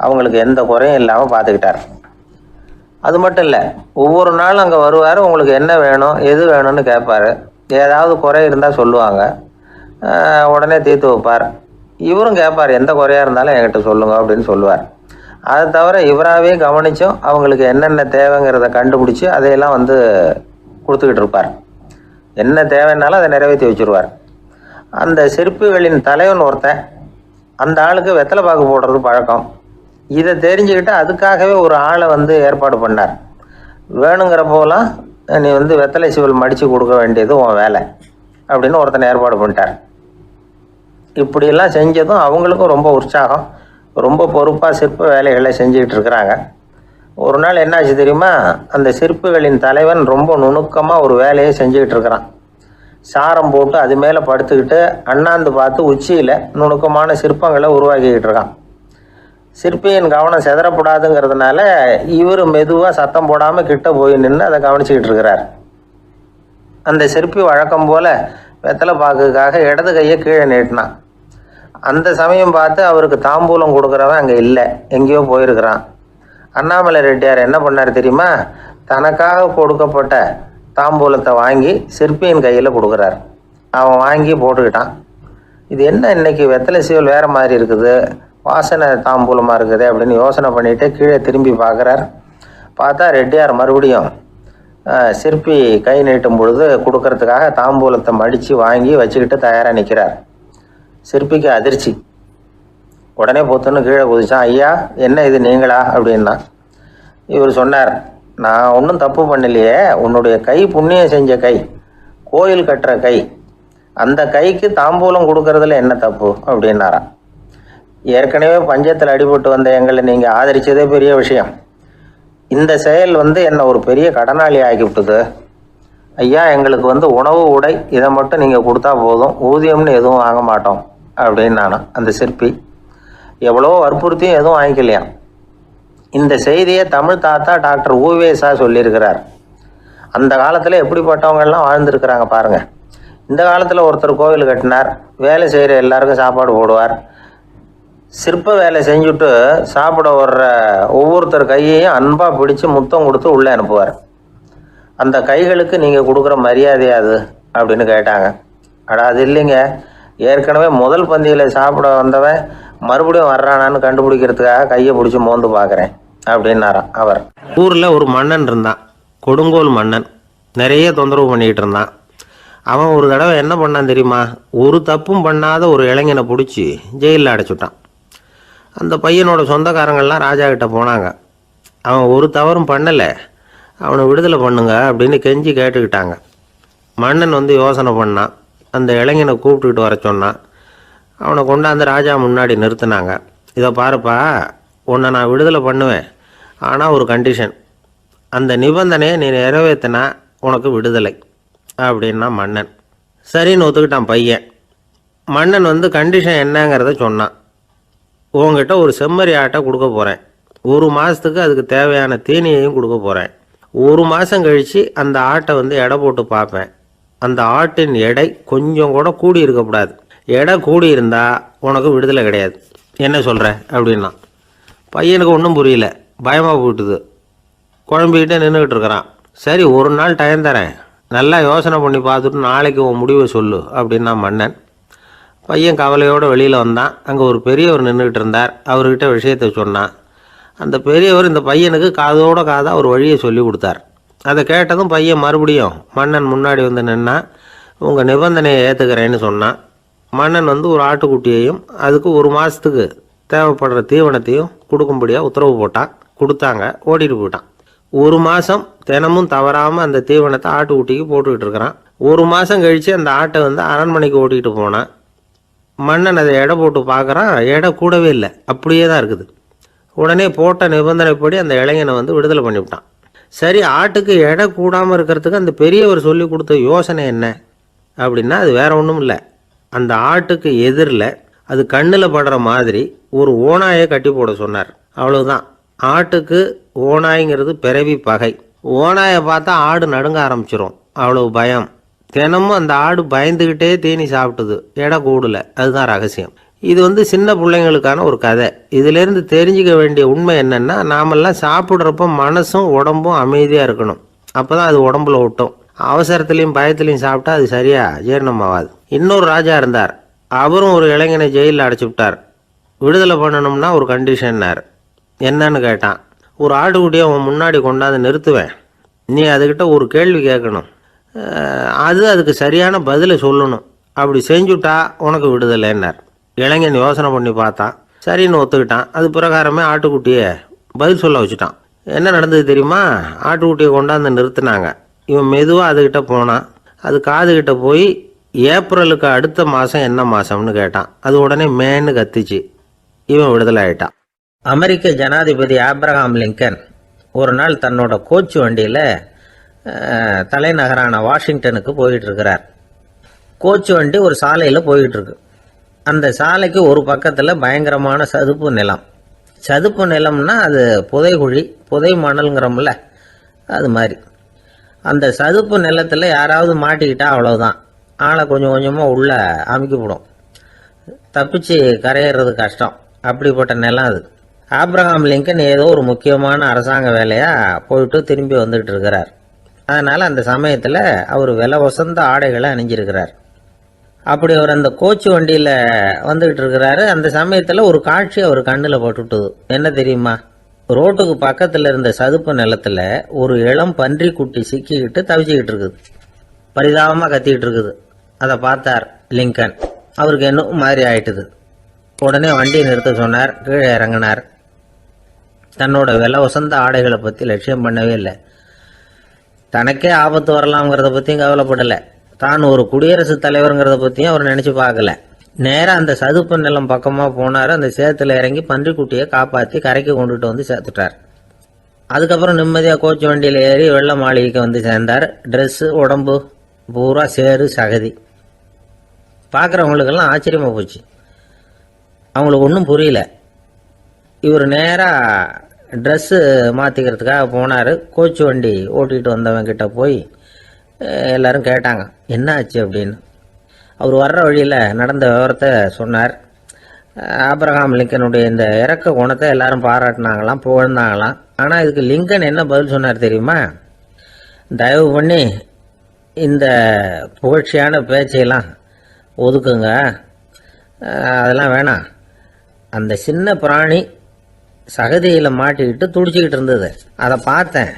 அவங்களுக்கு எந்த குறையும் இல்லாமல் பார்த்துக்கிட்டார். அது மட்டும் இல்லை, ஒவ்வொரு நாளும் அங்கே வருவார். உங்களுக்கு என்ன வேணும், எது வேணும்னு கேட்பார். ஏதாவது குறை இருந்தால் சொல்லுவாங்க, உடனே தீர்த்து வைப்பார். இவரும் கேட்பார், எந்த குறையாக இருந்தாலும் என்கிட்ட சொல்லுங்க அப்படின்னு சொல்லுவார். அதை தவிர இவராகவே கவனித்தும் அவங்களுக்கு என்னென்ன தேவைங்கிறத கண்டுபிடிச்சி அதையெல்லாம் வந்து கொடுத்துக்கிட்டு இருப்பார். என்ன தேவைன்னாலும் அதை நிறைவேற்றி வச்சுருவார். அந்த சிற்பிகளின் தலைவன் ஒருத்தன், அந்த ஆளுக்கு வெத்தலை பாக்கு போடுறது பழக்கம். இதை தெரிஞ்சுக்கிட்டு அதுக்காகவே ஒரு ஆளை வந்து ஏற்பாடு பண்ணார். வேணுங்கிறப்போலாம் நீ வந்து வெத்தலை சிவல் மடித்து கொடுக்க வேண்டியது உன் வேலை அப்படின்னு ஒருத்தனை ஏற்பாடு பண்ணிட்டார். இப்படியெல்லாம் செஞ்சதும் அவங்களுக்கும் ரொம்ப உற்சாகம். ரொம்ப பொறுப்பாக சிற்ப வேலைகளை செஞ்சுக்கிட்டு இருக்கிறாங்க. ஒரு நாள் என்னாச்சு தெரியுமா? அந்த சிற்பிகளின் தலைவன் ரொம்ப நுணுக்கமாக ஒரு வேலையை செஞ்சுக்கிட்டு இருக்கிறான். சாரம் போட்டு அது மேலே படுத்துக்கிட்டு அண்ணாந்து பார்த்து உச்சியில் நுணுக்கமான சிற்பங்களை உருவாக்கிக்கிட்டு இருக்கான். சிற்பியின் கவனம் சிதறப்படாதுங்கிறதுனால இவர் மெதுவாக சத்தம் போடாமல் கிட்ட போய் நின்று அதை கவனிச்சிக்கிட்டு இருக்கிறார். அந்த சிற்பி வழக்கம் போல் வெத்தலை பாக்குக்காக இடது கையை கீழே நீட்டினான். அந்த சமயம் பார்த்து அவருக்கு தாம்பூலம் கொடுக்குறவன் அங்கே இல்லை, எங்கேயோ போயிருக்கிறான். அண்ணாமலை ரெட்டியார் என்ன பண்ணார் தெரியுமா? தனக்காக கொடுக்கப்பட்ட தாம்பூலத்தை வாங்கி சிற்பியின் கையில் கொடுக்குறார். அவன் வாங்கி போட்டுக்கிட்டான். இது என்ன இன்னைக்கு வெத்தலை சீவல் வேறு மாதிரி இருக்குது, வாசனை தாம்பூலமாக இருக்குது அப்படின்னு யோசனை பண்ணிவிட்டு கீழே திரும்பி பார்க்குறார். பார்த்தா ரெட்டியார் மறுபடியும் சிற்பி கை நீட்டும் பொழுது கொடுக்கறதுக்காக தாம்பூலத்தை மடித்து வாங்கி வச்சுக்கிட்டு தயாராக நிற்கிறார். சிற்பிக்கு அதிர்ச்சி. உடனே பொத்துன்னு கீழே குதிச்சான். ஐயா, என்ன இது நீங்களா அப்படின்னா. இவர் சொன்னார், நான் ஒன்றும் தப்பு பண்ணலையே, உன்னுடைய கை புண்ணியம் செஞ்ச கை, கோயில் கட்டுற கை, அந்த கைக்கு தாம்பூலம் கொடுக்கறதுல என்ன தப்பு அப்படின்னாராம். ஏற்கனவே பஞ்சத்தில் அடிபட்டு வந்த எங்களை நீங்கள் ஆதரித்ததே பெரிய விஷயம். இந்த செயல் என்னை ஒரு பெரிய கடனாளி ஆகிவிட்டுது. ஐயா, எங்களுக்கு உணவு உடை இதை மட்டும் நீங்கள் கொடுத்தா போதும், ஊதியம்னு எதுவும் வாங்க மாட்டோம் அப்படின்னு நானும். அந்த சிற்பி எவ்வளோ வற்புறுத்தியும் எதுவும் வாங்கிக்கலையாம். இந்த செய்தியை தமிழ் தாத்தா டாக்டர் ஊவேசா சொல்லியிருக்கிறார். அந்த காலத்தில் எப்படிப்பட்டவங்கெல்லாம் வாழ்ந்துருக்கிறாங்க பாருங்கள். இந்த காலத்தில் ஒருத்தர் கோவில் கட்டினார், வேலை செய்கிற எல்லாருக்கும் சாப்பாடு போடுவார். சிற்ப வேலை செஞ்சுட்டு சாப்பிட வர்ற ஒவ்வொருத்தர் கையையும் அன்பாக பிடிச்சி முத்தம் கொடுத்து உள்ளே அனுப்புவார். அந்த கைகளுக்கு நீங்கள் கொடுக்குற மரியாதையா அது அப்படின்னு கேட்டாங்க. அது இல்லைங்க, ஏற்கனவே முதல் பந்தியில் சாப்பிட வந்தவன் மறுபடியும் வர்றானான்னு கண்டுபிடிக்கிறதுக்காக கையை பிடிச்சி மோந்து பார்க்குறேன் அப்படின்னாராம் அவர். ஊரில் ஒரு மன்னன் இருந்தான், கொடுங்கோல் மன்னன். நிறைய தொந்தரவு பண்ணிக்கிட்டு இருந்தான். அவன் ஒரு தடவை என்ன பண்ணான் தெரியுமா? ஒரு தப்பும் பண்ணாத ஒரு இளைஞனை பிடிச்சி ஜெயிலில் அடைச்சுட்டான். அந்த பையனோட சொந்தக்காரங்கள்லாம் ராஜா கிட்ட போனாங்க. அவன் ஒரு தவறும் பண்ணலை, அவனை விடுதலை பண்ணுங்க அப்படின்னு கெஞ்சி கேட்டுக்கிட்டாங்க. மன்னன் யோசனை பண்ணான். அந்த இளைஞனை கூப்பிட்டுக்கிட்டு வர சொன்னான். அவனை கொண்டாந்து ராஜா முன்னாடி நிறுத்தினாங்க. இதை பாருப்பா, உன்னை நான் விடுதலை பண்ணுவேன், ஆனால் ஒரு கண்டிஷன். அந்த நிபந்தனையை நீ நிறைவேற்றினா உனக்கு விடுதலை அப்படின்னா மன்னன். சரின்னு ஒத்துக்கிட்டான் பையன். மன்னன் கண்டிஷன் என்னங்கிறத சொன்னான். உங்ககிட்ட ஒரு செம்மறி ஆட்டை கொடுக்க போகிறேன், 1 மாதத்துக்கு அதுக்கு தேவையான தீனியையும் கொடுக்க போகிறேன். 1 மாதம் கழித்து அந்த ஆட்டை எடை போட்டு பார்ப்பேன். அந்த ஆட்டின் எடை கொஞ்சம் கூட கூடி இருக்கக்கூடாது. எடை கூடி இருந்தால் உனக்கு விடுதலை கிடையாது. என்ன சொல்கிற அப்படின்னா. பையனுக்கு ஒன்றும் புரியல, பயமாக போயிட்டுது. குழம்பிக்கிட்டே நின்றுக்கிட்டு இருக்கிறான். சரி, ஒரு நாள் டைம் தரேன், நல்லா யோசனை பண்ணி பார்த்துட்டு நாளைக்கு உன் முடிவை சொல்லு அப்படின்னா மன்னன். பையன் கவலையோடு வெளியில் வந்தான். அங்கே ஒரு பெரியவர் நின்றுக்கிட்டு இருந்தார். அவர்கிட்ட விஷயத்தை சொன்னான். அந்த பெரியவர் இந்த பையனுக்கு காதோட காதாக ஒரு வழியை சொல்லி கொடுத்தார். அதை கேட்டதும் பையன் மறுபடியும் மன்னன் முன்னாடி நின்னா, உங்கள் நிபந்தனையை ஏற்றுக்கிறேன்னு சொன்னான். மன்னன் ஒரு ஆட்டுக்குட்டியையும் அதுக்கு 1 மாதத்துக்கு தேவைப்படுற தீவனத்தையும் கொடுக்கும்படியாக உத்தரவு போட்டான். கொடுத்தாங்க, ஓடிட்டு போயிட்டான். 1 மாதம் தினமும் தவறாமல் அந்த தீவனத்தை ஆட்டுக்குட்டிக்கு போட்டுக்கிட்டு இருக்கிறான். 1 மாதம் கழித்து அந்த ஆட்டை அரண்மனைக்கு ஓட்டிகிட்டு போனான். மன்னன் அதை எடை போட்டு பார்க்குறான், எடை கூடவே இல்லை, அப்படியே தான் இருக்குது. உடனே போட்ட நிபந்தனைப்படி அந்த இளைஞனை விடுதலை பண்ணிவிட்டான். சரி, ஆட்டுக்கு எடை கூடாமல் இருக்கிறதுக்கு அந்த பெரியவர் சொல்லி கொடுத்த யோசனை என்ன அப்படின்னா, அது வேற ஒன்றும் இல்லை. அந்த ஆட்டுக்கு எதிரில் அது கண்ணில் படுற மாதிரி ஒரு ஓநாயை கட்டி போட சொன்னார். அவ்வளவுதான். ஆட்டுக்கு ஓநாய்ங்கிறது பிறவி பகை. ஓநாயை பார்த்தா ஆடு நடுங்க ஆரம்பிச்சிரும், அவ்வளவு பயம். தினமும் அந்த ஆடு பயந்துக்கிட்டே தீனி சாப்பிட்டுது, எடை கூடல. அதுதான் ரகசியம். இது சின்ன பிள்ளைங்களுக்கான ஒரு கதை. இதிலேருந்து தெரிஞ்சிக்க வேண்டிய உண்மை என்னென்னா, நாமெல்லாம் சாப்பிட்றப்ப மனசும் உடம்பும் அமைதியாக இருக்கணும். அப்போ தான் அது உடம்புல ஒட்டும். அவசரத்துலேயும் பயத்துலையும் சாப்பிட்டா அது சரியாக ஜீரணமாகாது. இன்னொரு ராஜா இருந்தார். அவரும் ஒரு இளைஞனை ஜெயிலில் அடைச்சி விட்டார். விடுதலை பண்ணணும்னா ஒரு கண்டிஷன்னார். என்னன்னு கேட்டான். ஒரு ஆட்டுக்குட்டியை அவன் முன்னாடி கொண்டாந்து நிறுத்துவேன், நீ அதுக்கிட்ட ஒரு கேள்வி கேட்கணும், அதுக்கு சரியான பதிலை சொல்லணும். அப்படி செஞ்சுட்டா உனக்கு விடுதலைன்னார். இளைஞன் யோசனை பண்ணி பார்த்தான். சரின்னு ஒத்துக்கிட்டான். அது பிரகாரமே ஆட்டுக்குட்டியை பதில் சொல்ல வச்சுட்டான். என்ன நடந்தது தெரியுமா? ஆட்டுக்குட்டியை கொண்டாந்து நிறுத்தினாங்க. இவன் மெதுவாக அதுக்கிட்ட போனான். அது காதுகிட்ட போய் ஏப்ரலுக்கு அடுத்த மாதம் என்ன மாதம்னு கேட்டான். அது உடனே மேன்னு கத்திச்சு. இவன் விடுதலை ஆயிட்டான். அமெரிக்க ஜனாதிபதி ஆப்ரஹாம் லிங்கன் ஒரு நாள் தன்னோட கோச்சு வண்டியில் தலைநகரான வாஷிங்டனுக்கு போயிட்டு இருக்கிறார். கோச்சு வண்டி ஒரு சாலையில் போயிட்டு இருக்கு. அந்த சாலைக்கு ஒரு பக்கத்தில் பயங்கரமான சதுப்பு நிலம். சதுப்பு நிலம்னா அது புதைகுழி, புதை மணல்ங்கிறோம்ல, அது மாதிரி. அந்த சதுப்பு நிலத்தில் யாராவது மாட்டிக்கிட்டா அவ்வளோதான், ஆளை கொஞ்சம் கொஞ்சமாக உள்ள அமுக்கிவிடும், தப்பிச்சு கரையேறது கஷ்டம். அப்படிப்பட்ட நிலம் அது. ஆப்ரஹாம் லிங்கன் ஏதோ ஒரு முக்கியமான அரசாங்க வேலையாக போயிட்டு திரும்பி வந்துகிட்டு இருக்கிறார். அதனால் அந்த சமயத்தில் அவர் விலை வசந்த ஆடைகளை அணிஞ்சிருக்கிறார். அப்படி அவர் அந்த கோச்சு வண்டியில் வந்துக்கிட்டு இருக்கிறாரு. அந்த சமயத்தில் ஒரு காட்சி அவர் கண்ணில் பட்டுட்டுது. என்ன தெரியுமா? ரோட்டுக்கு பக்கத்தில் இருந்த சதுப்பு நிலத்தில் ஒரு இளம் பன்றி குட்டி சிக்கிக்கிட்டு தவிச்சிக்கிட்டு இருக்குது, பரிதாபமாக கத்திக்கிட்டு இருக்குது. அதை பார்த்தார் லிங்கன். அவருக்கு என்ன மாதிரி ஆயிட்டுது. உடனே வண்டியை நிறுத்த சொன்னார், கீழே இறங்கினார். தன்னோட விலை வசந்த ஆடைகளை பற்றி லட்சியம் பண்ணவே இல்லை. தனக்கே ஆபத்து வரலாம்ங்கிறத பற்றியும் கவலைப்படலை. தான் ஒரு குடியரசுத் தலைவருங்கிறத பற்றியும் அவர் நினச்சி பார்க்கல. நேராக அந்த சதுப்பு நிலம் பக்கமாக போனார். அந்த சேத்துல இறங்கி பன்றிக்குட்டியை காப்பாற்றி கரைக்கு கொண்டுட்டு வந்து சேர்த்துட்டார். அதுக்கப்புறம் நிம்மதியாக கோச்சு வண்டியில் ஏறி வெள்ள மாளிகைக்கு வந்து சேர்ந்தார். ட்ரெஸ்ஸு, உடம்பு பூரா சேறு சகதி. பார்க்குறவங்களுக்கெல்லாம் ஆச்சரியமாக போச்சு. அவங்களுக்கு ஒன்றும் புரியல. இவர் நேராக ட்ரெஸ்ஸு மாற்றிக்கிறதுக்காக போனார். கோச்சு வண்டி ஓட்டிகிட்டு வந்தவங்கிட்ட போய் எல்லாரும் கேட்டாங்க, என்ன ஆச்சு அப்படின்னு. அவர் வர்ற வழியில் நடந்த விவரத்தை சொன்னார். ஆப்ரஹாம் லிங்கனுடைய இந்த இறக்க குணத்தை எல்லாரும் பாராட்டினாங்களாம், புகழ்ந்தாங்களாம். ஆனால் இதுக்கு லிங்கன் என்ன பதில் சொன்னார் தெரியுமா? தயவு பண்ணி இந்த புகழ்ச்சியான பேச்சையெல்லாம் ஒதுக்குங்க, அதெல்லாம் வேணாம். அந்த சின்ன பிராணி சகதியில் மாட்டிக்கிட்டு துடிச்சிக்கிட்டு இருந்தது, அதை பார்த்தேன்.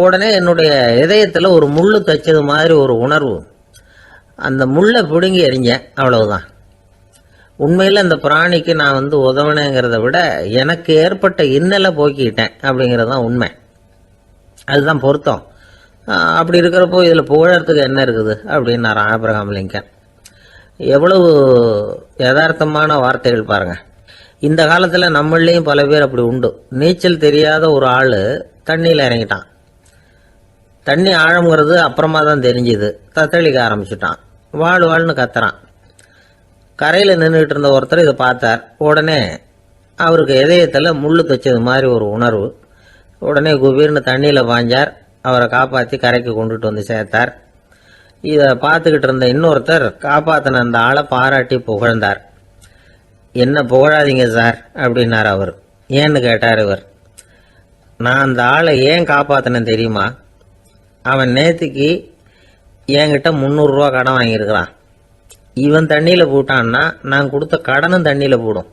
உடனே என்னுடைய இதயத்தில் ஒரு முள்ளு தைச்சது மாதிரி ஒரு உணர்வு. அந்த முள்ளை பிடுங்கி எறிஞ்சேன், அவ்வளவுதான். உண்மையில் அந்த பிராணிக்கு நான் உதவினேங்கிறத விட எனக்கு ஏற்பட்ட இன்னலை போக்கிக்கிட்டேன் அப்படிங்கிறது தான் உண்மை. அதுதான் பொருத்தம். அப்படி இருக்கிறப்போ இதில் புகழறதுக்கு என்ன இருக்குது அப்படின்னாரு ஆப்ரஹாம் லிங்கன். எவ்வளவு யதார்த்தமான வார்த்தைகள் பாருங்கள். இந்த காலத்தில் நம்மளையும் பல பேர் அப்படி உண்டு. நீச்சல் தெரியாத ஒரு ஆள் தண்ணியில் இறங்கிட்டான். தண்ணி ஆழங்கிறது அப்புறமா தான் தெரிஞ்சுது. தத்தளிக்க ஆரம்பிச்சுட்டான், வாழ்னு கத்துறான். கரையில் நின்றுட்டு இருந்த ஒருத்தர் இதை பார்த்தார். உடனே அவருக்கு இதயத்தில் முள்ளு தைச்சது மாதிரி ஒரு உணர்வு. உடனே குபீர்னு தண்ணியில் பாஞ்சார். அவரை காப்பாற்றி கரைக்கு கொண்டுட்டு வந்து சேர்த்தார். இதை பார்த்துக்கிட்டு இருந்த இன்னொருத்தர் காப்பாற்றின அந்த ஆளை பாராட்டி புகழ்ந்தார். என்ன புகழாதீங்க சார் அப்படின்னார் அவர். ஏன்னு கேட்டார் இவர். நான் அந்த ஆளை ஏன் காப்பாற்றினேன் தெரியுமா? அவன் நேற்றுக்கு என்கிட்ட 300 ரூபா கடன் வாங்கியிருக்கிறான். இவன் தண்ணியில் போட்டான்னா நான் கொடுத்த கடனும் தண்ணியில் போடும்.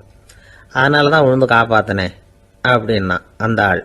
அதனால தான் விழுந்து காப்பாற்றினேன் அப்படின்னா அந்த ஆள்.